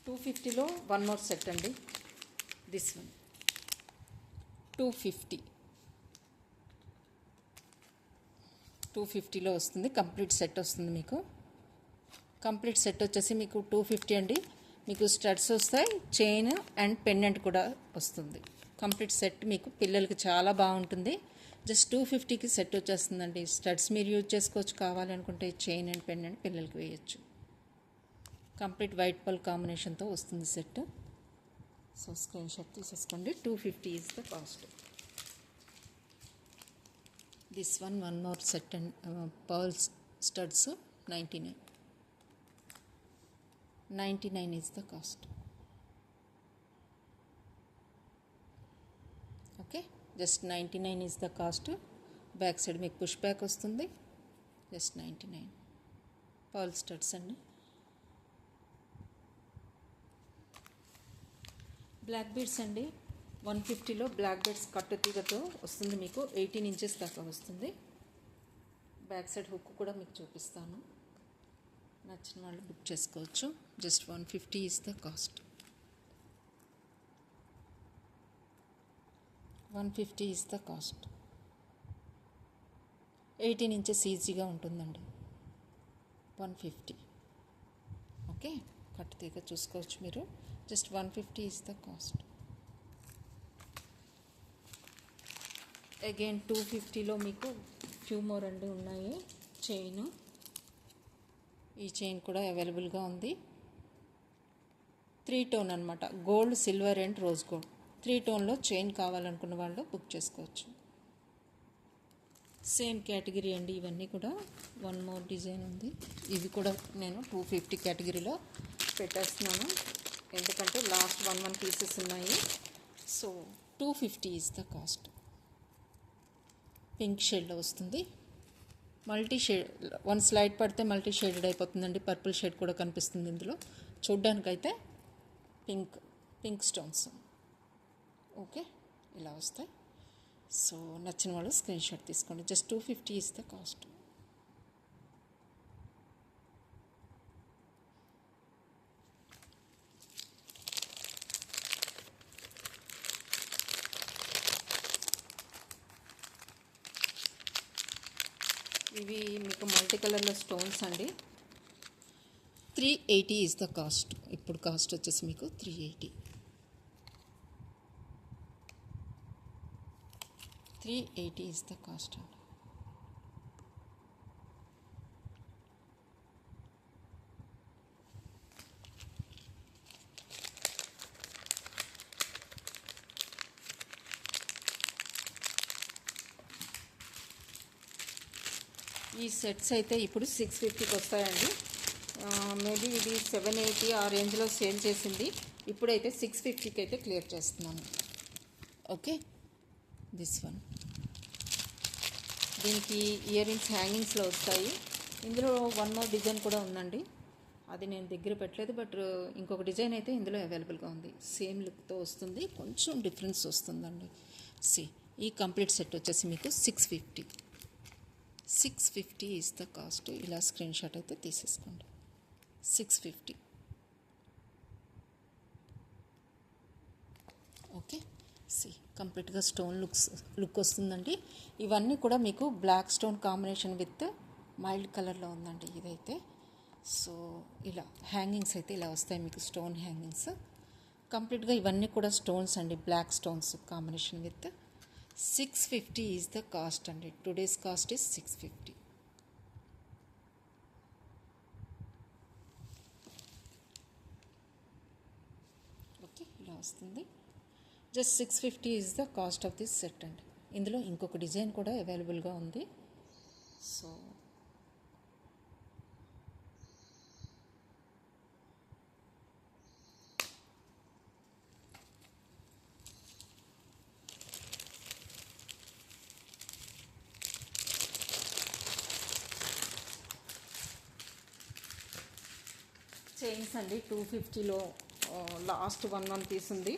250లో వన్ మోర్ సెట్ అండి. దిస్ వన్ 250లో వస్తుంది. కంప్లీట్ సెట్ వస్తుంది మీకు. కంప్లీట్ సెట్ వచ్చేసి మీకు 250 అండి. మీకు స్టడ్స్ వస్తాయి, చైన్ అండ్ పెండెంట్ కూడా వస్తుంది. కంప్లీట్ సెట్ మీకు పిల్లలకి చాలా బాగుంటుంది. జస్ట్ 250కి సెట్ వచ్చేస్తుందండి. స్టడ్స్ మీరు యూజ్ చేసుకోవచ్చు, కావాలనుకుంటే చైన్ అండ్ పెండెంట్ పిల్లలకి వేయచ్చు. కంప్లీట్ వైట్ పల్ కాంబినేషన్తో వస్తుంది సెట్. సో స్క్రీన్ షాట్ తీసేసుకోండి. 250 is the cost. This one more set and pearls studs 99 is the cost. Okay, just 99 is the cost. Back side మీకు పుష్ బ్యాక్ వస్తుంది. Just 99 pearl studs అండి. Black beads అండి, 150లో black beads కట్టు తీగతో వస్తుంది. మీకు 18 inches దాకా వస్తుంది. బ్యాక్ సైడ్ హుక్ కూడా మీకు చూపిస్తాను. నచ్చిన వాళ్ళు బుక్ చేసుకోవచ్చు. Just 150 is the cost. 150 is the cost. 18 inches ఈజీగా ఉంటుందండి. 150. ఓకే, కట్టు తీగ చూసుకోవచ్చు మీరు. Just 150 is the cost. Again 250లో మీకు ఫ్యూ మోర్ అండి ఉన్నాయి. చైన్, ఈ చైన్ కూడా అవైలబుల్గా ఉంది. 3 టోన్ అనమాట, gold, silver and rose gold. 3 టోన్లో చైన్ కావాలనుకున్న వాళ్ళు బుక్ చేసుకోవచ్చు. సేమ్ కేటగిరీ అండి ఇవన్నీ కూడా. వన్ మోర్ డిజైన్ ఉంది. ఇది కూడా నేను 250 కేటగిరీలో పెట్టేస్తున్నాను, ఎందుకంటే లాస్ట్ 1 పీసెస్ ఉన్నాయి. So 250 is the cost. Pink షేడ్లో వస్తుంది. మల్టీ షేడ్, వన్ స్లైడ్ పడితే మల్టీ షేడెడ్ అయిపోతుందండి. పర్పుల్ షేడ్ కూడా కనిపిస్తుంది ఇందులో. చూడ్డానికైతే పింక్ స్టోన్స్. ఓకే, ఇలా వస్తాయి. సో నచ్చిన వాళ్ళు స్క్రీన్ షాట్ తీసుకోండి. Just 250 is the cost. ఇవి మీకు మల్టీ కలర్లో స్టోన్స్ అండి. 380 ఈజ్ ద కాస్ట్. ఇప్పుడు కాస్ట్ వచ్చేసి మీకు 380. 380 ఈజ్ ద కాస్ట్ అండి. ఈ సెట్స్ అయితే ఇప్పుడు 650కి వస్తాయండి. మేబీ ఇది 780 ఆ రేంజ్లో సేల్ చేసింది. ఇప్పుడైతే 650కి అయితే క్లియర్ చేస్తున్నాను. Okay, this one. దీనికి ఇయర్ రింగ్స్ హ్యాంగింగ్స్లో వస్తాయి. ఇందులో వన్ మోర్ డిజైన్ కూడా ఉందండి, అది నేను దగ్గర పెట్టలేదు. బట్ ఇంకొక డిజైన్ అయితే ఇందులో అవైలబుల్గా ఉంది. సేమ్ లుక్తో వస్తుంది, కొంచెం డిఫరెన్స్ వస్తుందండి. ఈ కంప్లీట్ సెట్ వచ్చేసి మీకు 650. 650 ఈజ్ ద కాస్ట్. ఇలా స్క్రీన్ షాట్ అయితే తీసేసుకోండి. 650. ఓకే, కంప్లీట్గా స్టోన్ లుక్ వస్తుందండి. ఇవన్నీ కూడా మీకు black stone combination with mild కలర్లో ఉందండి ఇదైతే. సో ఇలా హ్యాంగింగ్స్ అయితే ఇలా వస్తాయి మీకు, స్టోన్ హ్యాంగింగ్స్. కంప్లీట్గా ఇవన్నీ కూడా స్టోన్స్ అండి, black stones combination with. 650 is the cost అండి. Today's cost is 650. ఓకే, ఇలా వస్తుంది. Just 650 is the cost of this set అండి. ఇందులో ఇంకొక డిజైన్ కూడా అవైలబుల్గా ఉంది. సో చైన్స్ అండి 250లో లాస్ట్ 1 పీస్ ఉంది.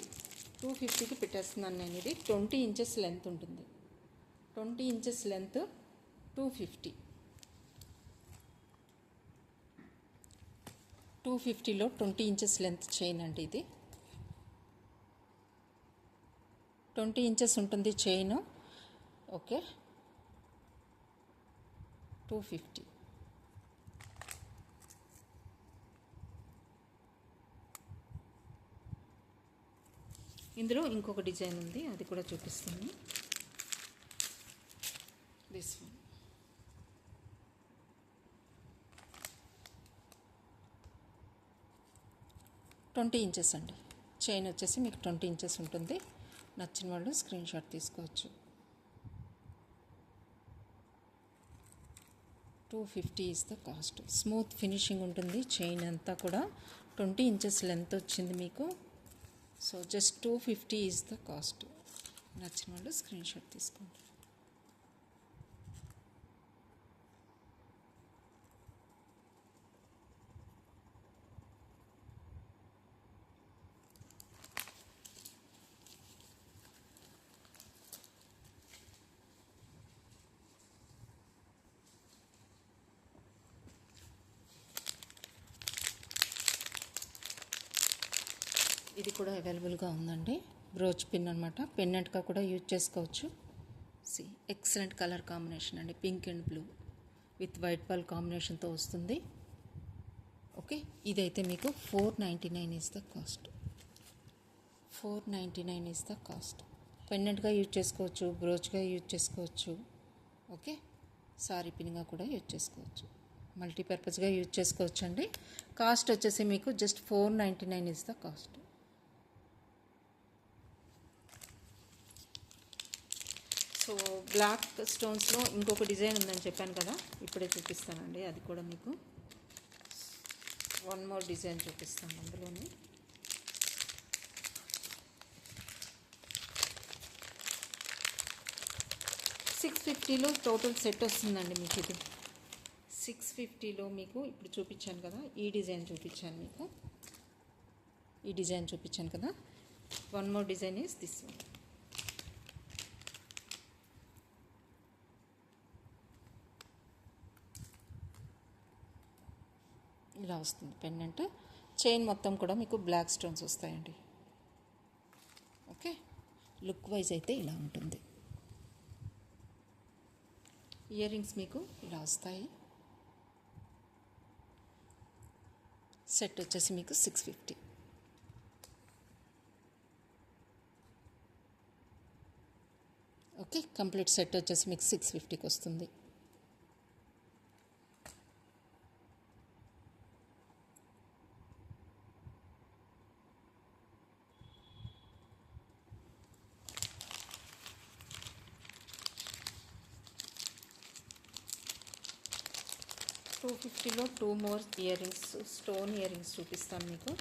250కి పెట్టేస్తున్నాను నేను. ఇది 20 ఇంచెస్ లెంత్ ఉంటుంది. 20 inches length 250. 250లో 20 inches length chain అండి ఇది. 20 ఇంచెస్ ఉంటుంది చైన్. ఓకే, 250. ఇందులో ఇంకొక డిజైన్ ఉంది, అది కూడా చూపిస్తాను. This one. ట్వంటీ ఇంచెస్ అండి. చైన్ వచ్చేసి మీకు 20 ఇంచెస్ ఉంటుంది. నచ్చిన వాళ్ళు స్క్రీన్ షాట్ తీసుకోవచ్చు. 250 is the cost. Smooth finishing ఉంటుంది చైన్ అంతా కూడా. 20 ఇంచెస్ లెంత్ వచ్చింది మీకు. So just 250 is the cost. నచ్చిన వాళ్ళు స్క్రీన్ షాట్ తీసుకోండి. ఇది కూడా అవైలబుల్గా ఉందండి. బ్రోచ్ పిన్ అనమాట, పెన్నెంట్గా కూడా యూజ్ చేసుకోవచ్చు. ఎక్సలెంట్ కలర్ కాంబినేషన్ అండి, pink and blue with white pearl కాంబినేషన్తో వస్తుంది. ఓకే, ఇదైతే మీకు 499 is the cost. 499 is the cost. పెన్నెంట్గా యూజ్ చేసుకోవచ్చు, బ్రోచ్గా యూజ్ చేసుకోవచ్చు. ఓకే, సారీ పిన్గా కూడా యూజ్ చేసుకోవచ్చు, మల్టీపర్పస్గా యూజ్ చేసుకోవచ్చు అండి. కాస్ట్ వచ్చేసి మీకు just 499 is the cost. So black స్టోన్స్లో ఇంకొక డిజైన్ ఉందని చెప్పాను కదా, ఇప్పుడే చూపిస్తానండి. అది కూడా మీకు వన్ మోర్ డిజైన్ చూపిస్తాను. అందులోనే 650లో టోటల్ సెట్ వస్తుందండి మీకు. ఇది 650లో మీకు ఇప్పుడు చూపించాను కదా, ఈ డిజైన్ చూపించాను మీకు. ఈ డిజైన్ చూపించాను కదా, one more design is this one. ఇలా వస్తుంది పెండెంట్. చైన్ మొత్తం కూడా మీకు బ్లాక్ స్టోన్స్ వస్తాయండి. ఓకే, లుక్ వైజ్ అయితే ఇలా ఉంటుంది. ఇయర్ రింగ్స్ మీకు ఇలా వస్తాయి. సెట్ వచ్చేసి మీకు 650. ఓకే, కంప్లీట్ సెట్ వచ్చేసి మీకు 650కి వస్తుంది. $250లో 2 more ear rings, stone ear rings చూపిస్తాను మీకు.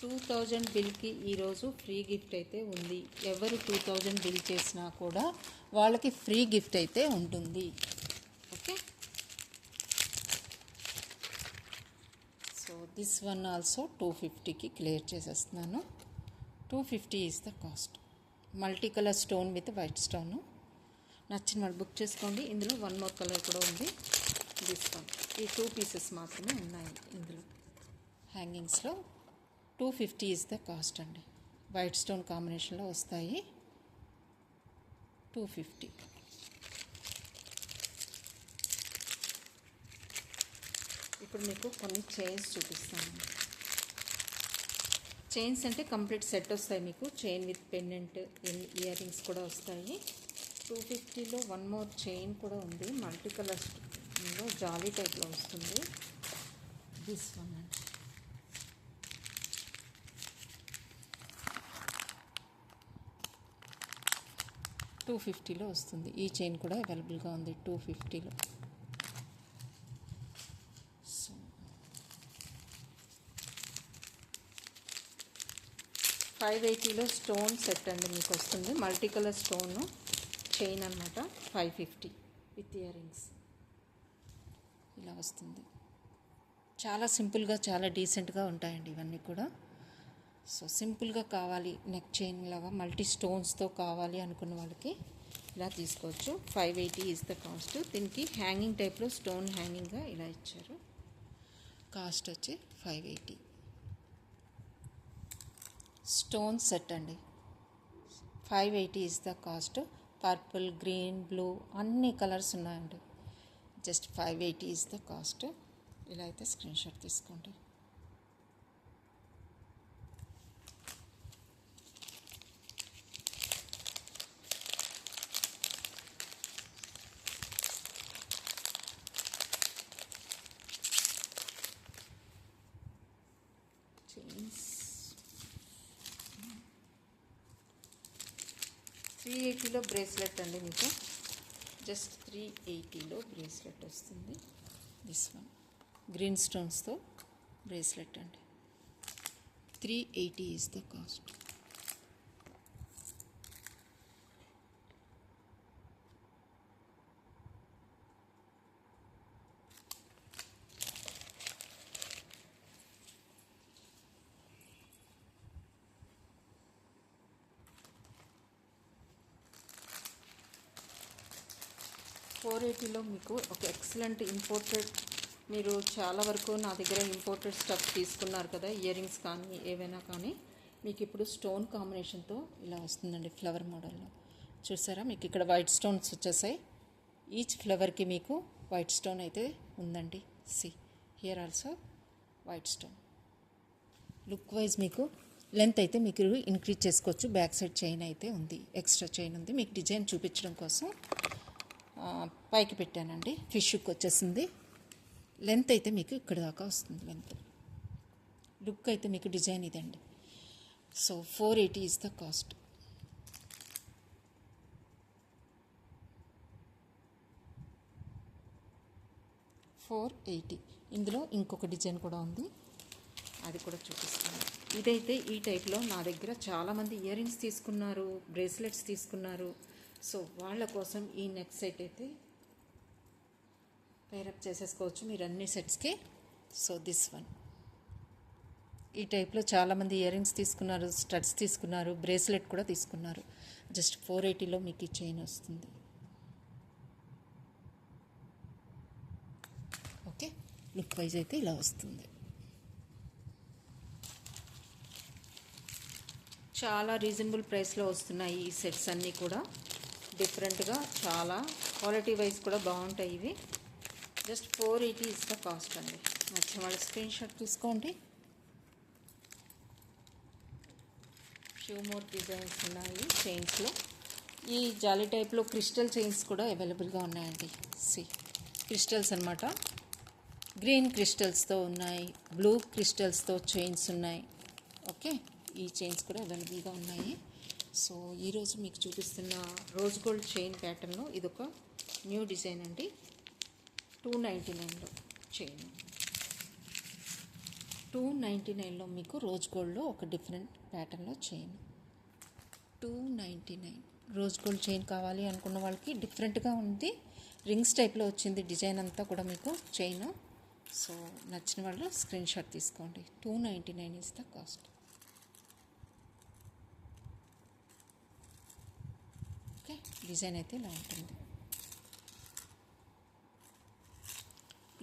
2000 బిల్కి ఈరోజు ఫ్రీ గిఫ్ట్ అయితే ఉంది. ఎవరు 2000 బిల్ చేసినా కూడా వాళ్ళకి ఫ్రీ గిఫ్ట్ అయితే ఉంటుంది. Okay, so this one also 250కి క్లియర్ చేసేస్తున్నాను. 250 is the cost. Multi colour stone with white stone. నచ్చిన వాళ్ళు బుక్ చేసుకోండి. ఇందులో 1 మోర్ కలర్ కూడా ఉంది. దిస్ వన్, ఈ 2 పీసెస్ మాత్రమే ఉన్నాయి ఇందులో. హ్యాంగింగ్స్లో 250 ఈజ్ ద కాస్ట్ అండి. వైట్ స్టోన్ కాంబినేషన్లో వస్తాయి. 250. ఇప్పుడు మీకు కొన్ని చైన్స్ చూపిస్తాను. చైన్స్ అంటే కంప్లీట్ సెట్ వస్తాయి మీకు. Chain with pendant, ear rings కూడా వస్తాయి. 250లో 1 మోర్ చైన్ కూడా ఉంది. మల్టీ కలర్లో జాలీ టైప్లో వస్తుంది. దిస్ వన్ అండి. $250లో వస్తుంది. ఈ చైన్ కూడా అవైలబుల్గా ఉంది 250లో. సో 580లో స్టోన్ సెట్ అండి మీకు వస్తుంది. మల్టీ కలర్ స్టోన్ చైన్ అనమాట. 550 విత్ ఇయర్ రింగ్స్ ఇలా వస్తుంది. చాలా సింపుల్గా, చాలా డీసెంట్గా ఉంటాయండి ఇవన్నీ కూడా. సో సింపుల్గా కావాలి, నెక్ చైన్ లాగా మల్టీ స్టోన్స్తో కావాలి అనుకున్న వాళ్ళకి ఇలా తీసుకోవచ్చు. 580 ఈజ్ ద కాస్ట్. దీనికి హ్యాంగింగ్ టైప్లో స్టోన్ హ్యాంగింగ్గా ఇలా ఇచ్చారు. కాస్ట్ వచ్చి 580. స్టోన్ సెట్ అండి. 580 is the cost. Purple, green, blue అన్ని కలర్స్ ఉన్నాయండి. Just 580 is the cost. ఇలా అయితే స్క్రీన్ షాట్ తీసుకోండి. చైన్స్ 380లో బ్రేస్లెట్ అండి మీకు. జస్ట్ 380లో బ్రేస్లెట్ వస్తుంది. దిస్ వన్ గ్రీన్ స్టోన్స్తో బ్రేస్లెట్ అండి. 380 ఈజ్ ద కాస్ట్. $480లో మీకు ఒక ఎక్సలెంట్ ఇంపోర్టెడ్, మీరు చాలా వరకు నా దగ్గర ఇంపోర్టెడ్ స్టఫ్ తీసుకున్నారు కదా, ఇయర్ రింగ్స్ కానీ ఏవైనా కానీ, మీకు ఇప్పుడు స్టోన్ కాంబినేషన్తో ఇలా వస్తుందండి. ఫ్లవర్ మోడల్లో చూసారా, మీకు ఇక్కడ వైట్ స్టోన్స్ వచ్చేసాయి. ఈచ్ ఫ్లవర్కి మీకు వైట్ స్టోన్ అయితే ఉందండి. See here also white stone. Look wise మీకు లెంత్ అయితే మీకు ఇంక్రీజ్ చేసుకోవచ్చు. బ్యాక్ సైడ్ చైన్ అయితే ఉంది, ఎక్స్ట్రా చైన్ ఉంది. మీకు డిజైన్ చూపించడం కోసం పైకి పెట్టానండి. ఫిష్కి వచ్చేసింది. లెంత్ అయితే మీకు ఇక్కడ దాకా వస్తుంది. లెంత్ లుక్ అయితే మీకు డిజైన్ ఇదండి. So 480 is the cost. $480. ఇందులో ఇంకొక డిజైన్ కూడా ఉంది, అది కూడా చూపిస్తాను. ఇదైతే ఈ టైప్లో నా దగ్గర చాలామంది ఇయర్ రింగ్స్ తీసుకున్నారు, బ్రేస్లెట్స్ తీసుకున్నారు. సో వాళ్ళ కోసం ఈ నెక్ సెట్ అయితే పేరప్ చేసేసుకోవచ్చు మీరు అన్ని సెట్స్కి. సో దిస్ వన్, ఈ టైప్లో చాలామంది ఇయర్ రింగ్స్ తీసుకున్నారు, స్టడ్స్ తీసుకున్నారు, బ్రేస్లెట్ కూడా తీసుకున్నారు. జస్ట్ 480లో మీకు ఈ చైన్ వస్తుంది. ఓకే, లుక్ వైజ్ అయితే ఇలా వస్తుంది. చాలా రీజనబుల్ ప్రైస్లో వస్తున్నాయి ఈ సెట్స్ అన్నీ కూడా. డిఫరెంట్గా చాలా క్వాలిటీ వైజ్ కూడా బాగుంటాయి ఇవి. జస్ట్ 480 ఇస్ ద కాస్ట్ అండి. నచ్చిన వాళ్ళ స్క్రీన్ షాట్ తీసుకోండి. ఫ్యూ మోర్ డిజైన్స్ ఉన్నాయి చైన్స్లో. ఈ జాలీ టైప్లో క్రిస్టల్ చైన్స్ కూడా అవైలబుల్గా ఉన్నాయండి. క్రిస్టల్స్ అనమాట. గ్రీన్ క్రిస్టల్స్తో ఉన్నాయి, బ్లూ క్రిస్టల్స్తో చైన్స్ ఉన్నాయి. ఓకే, ఈ చైన్స్ కూడా అవైలబుల్గా ఉన్నాయి. సో ఈరోజు మీకు చూపిస్తున్న రోజ్ గోల్డ్ చైన్ ప్యాటర్న్లో ఇదొక న్యూ డిజైన్ అండి. 299లో చైన్. 299లో మీకు రోజ్ గోల్డ్లో ఒక డిఫరెంట్ ప్యాటర్న్లో చైన్. 299 రోజ్ గోల్డ్ చైన్ కావాలి అనుకున్న వాళ్ళకి డిఫరెంట్గా ఉంది. రింగ్స్ టైప్లో వచ్చింది డిజైన్ అంతా కూడా మీకు చైన్. సో నచ్చిన వాళ్ళు స్క్రీన్ షాట్ తీసుకోండి. 299 is the cost. Okay, design అయితే ఇలా ఉంటుంది.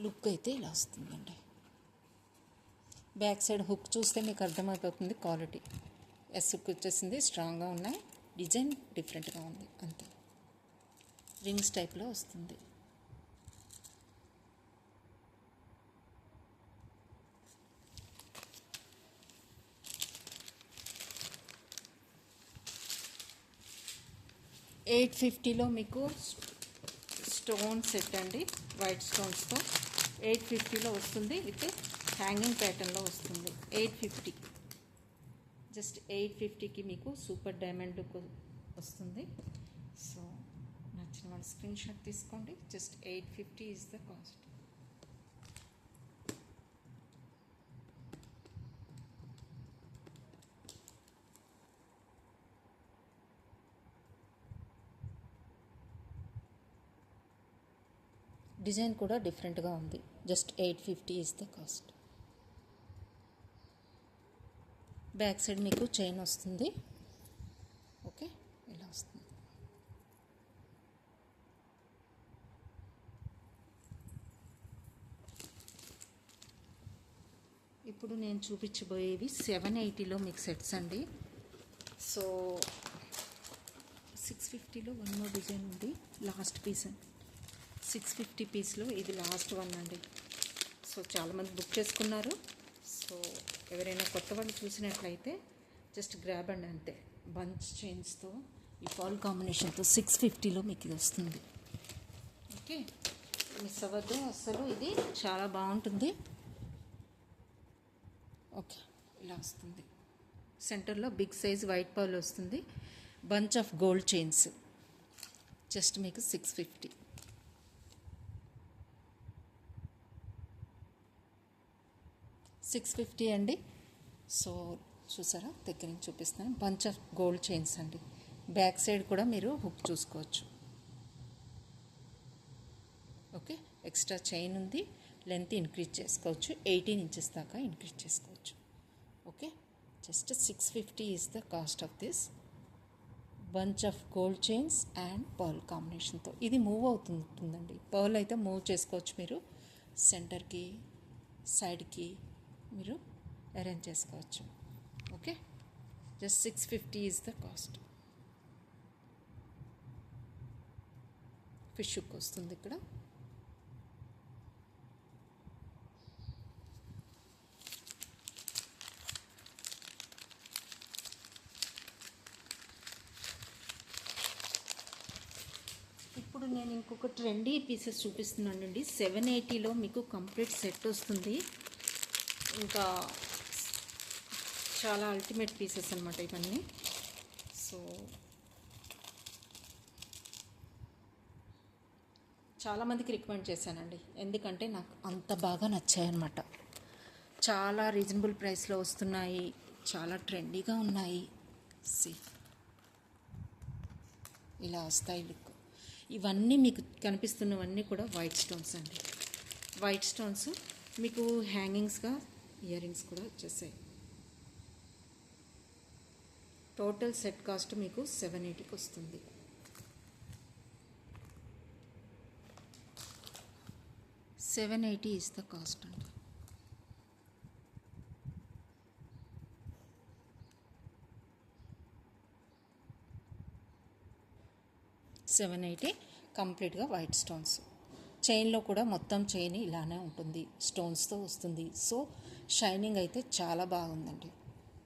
లుక్ అయితే ఇలా వస్తుందండి. బ్యాక్ సైడ్ హుక్ చూస్తే మీకు అర్థమైపోతుంది క్వాలిటీ. హుక్ వచ్చేసింది, స్ట్రాంగ్గా ఉన్నాయి. డిజైన్ డిఫరెంట్గా ఉంది అంతే. రింగ్స్ టైప్లో వస్తుంది. $850లో మీకు స్టోన్ సెట్ అండి, వైట్ స్టోన్స్తో 850లో వస్తుంది. విత్ హ్యాంగింగ్ ప్యాటర్న్లో వస్తుంది. 850, జస్ట్ 850కి మీకు సూపర్ డైమండ్ వస్తుంది. సో నచ్చిన వాళ్ళ స్క్రీన్ షాట్ తీసుకోండి. Just 850 is the cost. Design కూడా డిఫరెంట్గా ఉంది. Just 850 is the cost. Back side మీకు చైన్ వస్తుంది. ఓకే, ఇలా వస్తుంది. ఇప్పుడు నేను చూపించబోయేవి 780లో మీకు సెట్స్ అండి. సో 650లో వన్ మోర్ డిజైన్ ఉంది. లాస్ట్ పీస్ అండి. 650 పీస్లో ఇది లాస్ట్ వన్ అండి. సో చాలామంది బుక్ చేసుకున్నారు. సో ఎవరైనా కొత్త వాళ్ళు చూసినట్లయితే జస్ట్ గ్రాబ్ అండి అంతే. బంచ్ చైన్స్తో ఈ ఫాల్ కాంబినేషన్తో 650లో మీకు ఇది వస్తుంది. ఓకే, మిస్ అవ్వద్దు అసలు, ఇది చాలా బాగుంటుంది. ఓకే, ఇలా వస్తుంది. సెంటర్లో బిగ్ సైజ్ వైట్ పర్ల్ వస్తుంది. Bunch of gold chains. Just మీకు 650. 650 అండి. సో చూసారా, దగ్గర నుంచి చూపిస్తాను. బంచ్ ఆఫ్ గోల్డ్ చైన్స్ అండి. బ్యాక్ సైడ్ కూడా మీరు హుక్ చూసుకోవచ్చు. ఓకే, ఎక్స్ట్రా చైన్ ఉంది. లెంత్ ఇంక్రీజ్ చేసుకోవచ్చు. 18 ఇంచెస్ దాకా ఇంక్రీజ్ చేసుకోవచ్చు. Okay, just 650 is the cost of this bunch of gold chains and pearl కాంబినేషన్తో. ఇది మూవ్ అవుతుందండి. పర్ల్ అయితే మూవ్ చేసుకోవచ్చు మీరు. సెంటర్కి, సైడ్కి మీరు అరేంజ్ చేసుకోవచ్చు. Okay, just 650 is the cost. Fish hook వస్తుంది ఇక్కడ. ఇప్పుడు నేను ఇంకొక ట్రెండీ పీసెస్ చూపిస్తున్నానండి. 780లో మీకు కంప్లీట్ సెట్ వస్తుంది. ఇంకా చాలా అల్టిమేట్ పీసెస్ అనమాట ఇవన్నీ. సో చాలామందికి రికమెండ్ చేశానండి, ఎందుకంటే నాకు అంత బాగా నచ్చాయన్నమాట. చాలా రీజనబుల్ ప్రైస్లో వస్తున్నాయి, చాలా ట్రెండీగా ఉన్నాయి. ఇలా వస్తాయి లుక్. ఇవన్నీ మీకు కనిపిస్తున్నవన్నీ కూడా వైట్ స్టోన్స్ అండి. వైట్ స్టోన్స్ మీకు హ్యాంగింగ్స్గా ఇయర్ రింగ్స్ కూడా వచ్చేసాయి. టోటల్ సెట్ కాస్ట్ మీకు 780కి వస్తుంది. $780 ఈజ్ ద కాస్ట్ అండి. 780 కంప్లీట్గా వైట్ స్టోన్స్. చైన్లో కూడా మొత్తం చైన్ ఇలానే ఉంటుంది, స్టోన్స్తో వస్తుంది. సో షైనింగ్ అయితే చాలా బాగుందండి.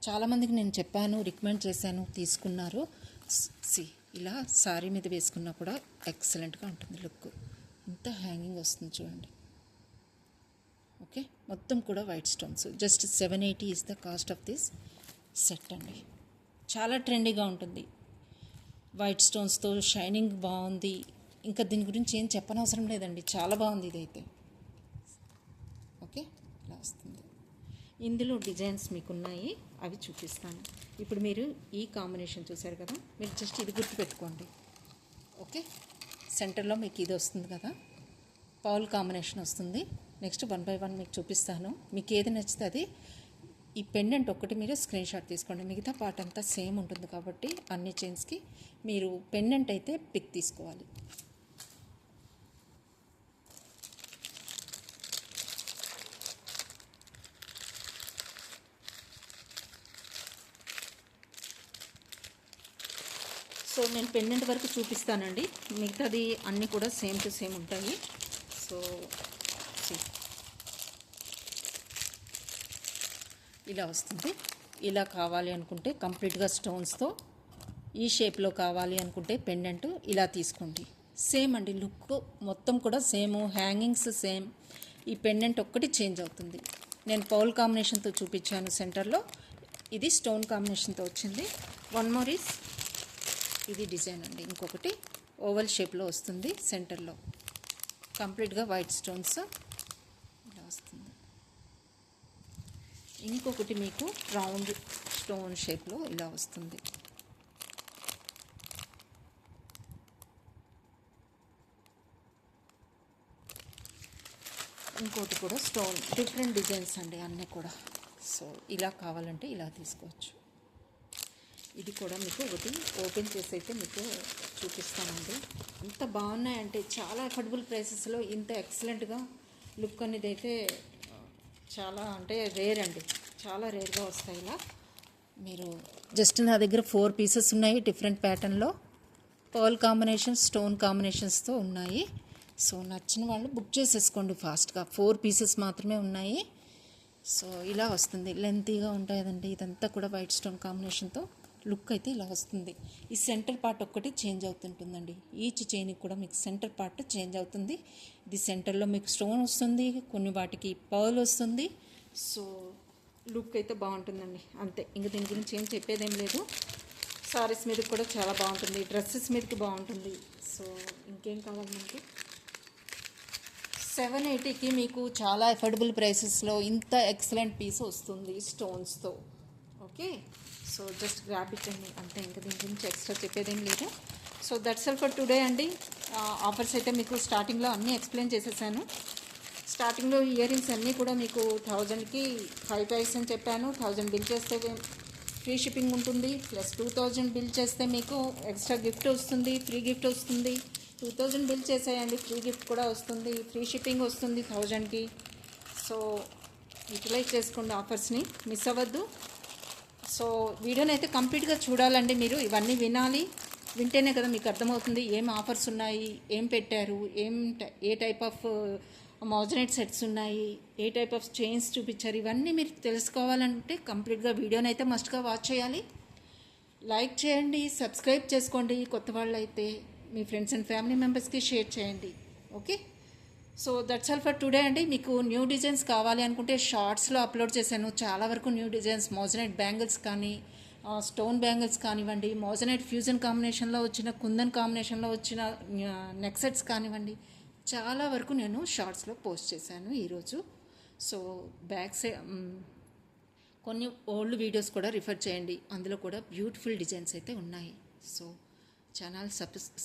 చాలామందికి నేను చెప్పాను, రికమెండ్ చేశాను, తీసుకున్నారు. ఇలా సారీ మీద వేసుకున్నా కూడా ఎక్సలెంట్గా ఉంటుంది లుక్. ఇంత హ్యాంగింగ్ వస్తుంది చూడండి. ఓకే, మొత్తం కూడా white stones. Just 780 is the cost of this set అండి. చాలా ట్రెండీగా ఉంటుంది, వైట్ స్టోన్స్తో షైనింగ్ బాగుంది. ఇంకా దీని గురించి ఏం చెప్పనవసరం లేదండి, చాలా బాగుంది ఇదైతే. ఓకే, ఇలా వస్తుంది. ఇందులో డిజైన్స్ మీకు ఉన్నాయి, అవి చూపిస్తాను. ఇప్పుడు మీరు ఈ కాంబినేషన్ చూసారు కదా, మీరు జస్ట్ ఇది గుర్తుపెట్టుకోండి. ఓకే, సెంటర్లో మీకు ఇది వస్తుంది కదా, పౌల్ కాంబినేషన్ వస్తుంది. నెక్స్ట్ 1 by 1 మీకు చూపిస్తాను. మీకు ఏది నచ్చితే అది. ఈ పెండెంట్ ఒక్కటి మీరు స్క్రీన్ షాట్ తీసుకోండి, మిగతా పార్ట్ అంతా సేమ్ ఉంటుంది కాబట్టి అన్ని చైన్స్కి మీరు పెండెంట్ అయితే పిక్ తీసుకోవాలి. సో నేను పెండెంట్ వరకు చూపిస్తానండి, మిగతాది అన్నీ కూడా సేమ్ టు సేమ్ ఉంటాయి. సో ఇలా వస్తుంది. ఇలా కావాలి అనుకుంటే కంప్లీట్గా స్టోన్స్తో ఈ షేప్లో కావాలి అనుకుంటే పెండెంట్ ఇలా తీసుకోండి. సేమ్ అండి, లుక్ మొత్తం కూడా సేమ్, హ్యాంగింగ్స్ సేమ్. ఈ పెండెంట్ ఒక్కటి చేంజ్ అవుతుంది. నేను పౌల్ కాంబినేషన్తో చూపించాను సెంటర్లో, ఇది స్టోన్ కాంబినేషన్తో వచ్చింది. వన్ మోర్ ఈస్ ఇది డిజైన్ అండి, ఇంకొకటి ఓవల్ షేప్లో వస్తుంది సెంటర్లో, కంప్లీట్గా వైట్ స్టోన్స్ ఇలా వస్తుంది. ఇంకొకటి మీకు రౌండ్ స్టోన్ షేప్లో ఇలా వస్తుంది. ఇంకోటి కూడా స్టోన్, డిఫరెంట్ డిజైన్స్ అండి అన్నీ కూడా. సో ఇలా కావాలంటే ఇలా తీసుకోవచ్చు. ఇది కూడా మీకు ఒకటి ఓపెన్ చేసి అయితే మీకు చూపిస్తానండి. అంత బాగున్నాయంటే, చాలా అఫోర్డబుల్ ప్రైసెస్లో ఇంత ఎక్సలెంట్గా లుక్ అనేది అయితే చాలా అంటే రేర్ అండి, చాలా రేర్గా వస్తాయి. ఇలా మీరు జస్ట్ నా దగ్గర 4 పీసెస్ ఉన్నాయి డిఫరెంట్ ప్యాటర్న్లో, పర్ల్ కాంబినేషన్, స్టోన్ కాంబినేషన్స్తో ఉన్నాయి. సో నచ్చిన వాళ్ళు బుక్ చేసేసుకోండి ఫాస్ట్గా. 4 పీసెస్ మాత్రమే ఉన్నాయి. సో ఇలా వస్తుంది, లెంతీగా ఉంటాయండి. ఇదంతా కూడా వైట్ స్టోన్ కాంబినేషన్తో లుక్ అయితే ఇలా వస్తుంది. ఈ సెంటర్ పార్ట్ ఒక్కటి చేంజ్ అవుతుంటుందండి, ఈచ్ చైన్కి కూడా మీకు సెంటర్ పార్ట్ చేంజ్ అవుతుంది. ఇది సెంటర్లో మీకు స్టోన్ వస్తుంది, కొన్ని వాటికి పర్ల్ వస్తుంది. సో లుక్ అయితే బాగుంటుందండి, అంతే. ఇంక దీని గురించి ఏం చెప్పేదేం లేదు. సారీస్ మీద కూడా చాలా బాగుంటుంది, డ్రెస్సెస్ మీదకి బాగుంటుంది. సో ఇంకేం కావాలి మనకి? 780కి మీకు చాలా అఫోర్డబుల్ ప్రైసెస్లో ఇంత ఎక్సలెంట్ పీస్ వస్తుంది స్టోన్స్తో. Okay, so just grab it అండి, అంతే. ఇంకా దీని గురించి ఎక్స్ట్రా చెప్పేదేం లేదు. So that's all for today అండి. ఆఫర్స్ అయితే మీకు స్టార్టింగ్లో అన్నీ ఎక్స్ప్లెయిన్ చేసేసాను. స్టార్టింగ్లో ఇయర్ రింగ్స్ అన్నీ కూడా మీకు 1000కి 5 ప్రైస్ అని చెప్పాను. 1000 బిల్ చేస్తే ఫ్రీ షిప్పింగ్ ఉంటుంది, ప్లస్ 2000 బిల్ చేస్తే మీకు ఎక్స్ట్రా గిఫ్ట్ వస్తుంది, ఫ్రీ గిఫ్ట్ వస్తుంది. 2000 బిల్ చేసేయండి, ఫ్రీ గిఫ్ట్ కూడా వస్తుంది, ఫ్రీ షిప్పింగ్ వస్తుంది 1000కి. సో యూటిలైజ్ చేసుకోండి ఆఫర్స్ని, మిస్ అవ్వద్దు. సో వీడియోని అయితే కంప్లీట్గా చూడాలండి మీరు, ఇవన్నీ వినాలి. వింటేనే కదా మీకు అర్థమవుతుంది ఏం ఆఫర్స్ ఉన్నాయి, ఏం పెట్టారు, ఏ టైప్ ఆఫ్ మోజనైట్ సెట్స్ ఉన్నాయి, ఏ టైప్ ఆఫ్ చైన్స్ చూపించారు, ఇవన్నీ మీరు తెలుసుకోవాలంటే కంప్లీట్గా వీడియోని అయితే మస్ట్గా వాచ్ చేయాలి. లైక్ చేయండి, సబ్స్క్రైబ్ చేసుకోండి. కొత్త వాళ్ళు అయితే మీ ఫ్రెండ్స్ అండ్ ఫ్యామిలీ మెంబర్స్కి షేర్ చేయండి. Okay, so that's all for today అండి. మీకు న్యూ డిజైన్స్ కావాలి అనుకుంటే షార్ట్స్లో అప్లోడ్ చేశాను, చాలా వరకు న్యూ డిజైన్స్. మోజనైట్ బ్యాంగిల్స్ కానీ, స్టోన్ బ్యాంగిల్స్ కానివ్వండి, మోజనైట్ ఫ్యూజన్ కాంబినేషన్లో వచ్చిన, కుందన్ కాంబినేషన్లో వచ్చిన నెక్ సెట్స్ కానివ్వండి, చాలా వరకు నేను షార్ట్స్లో పోస్ట్ చేశాను ఈరోజు. సో కొన్ని ఓల్డ్ వీడియోస్ కూడా రిఫర్ చేయండి, అందులో కూడా బ్యూటిఫుల్ డిజైన్స్ అయితే ఉన్నాయి. సో ఛానల్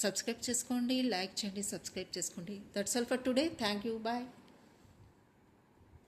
సబ్స్క్రైబ్ చేసుకోండి, లైక్ చేయండి, సబ్స్క్రైబ్ చేసుకోండి. That's all for today. Thank you, bye.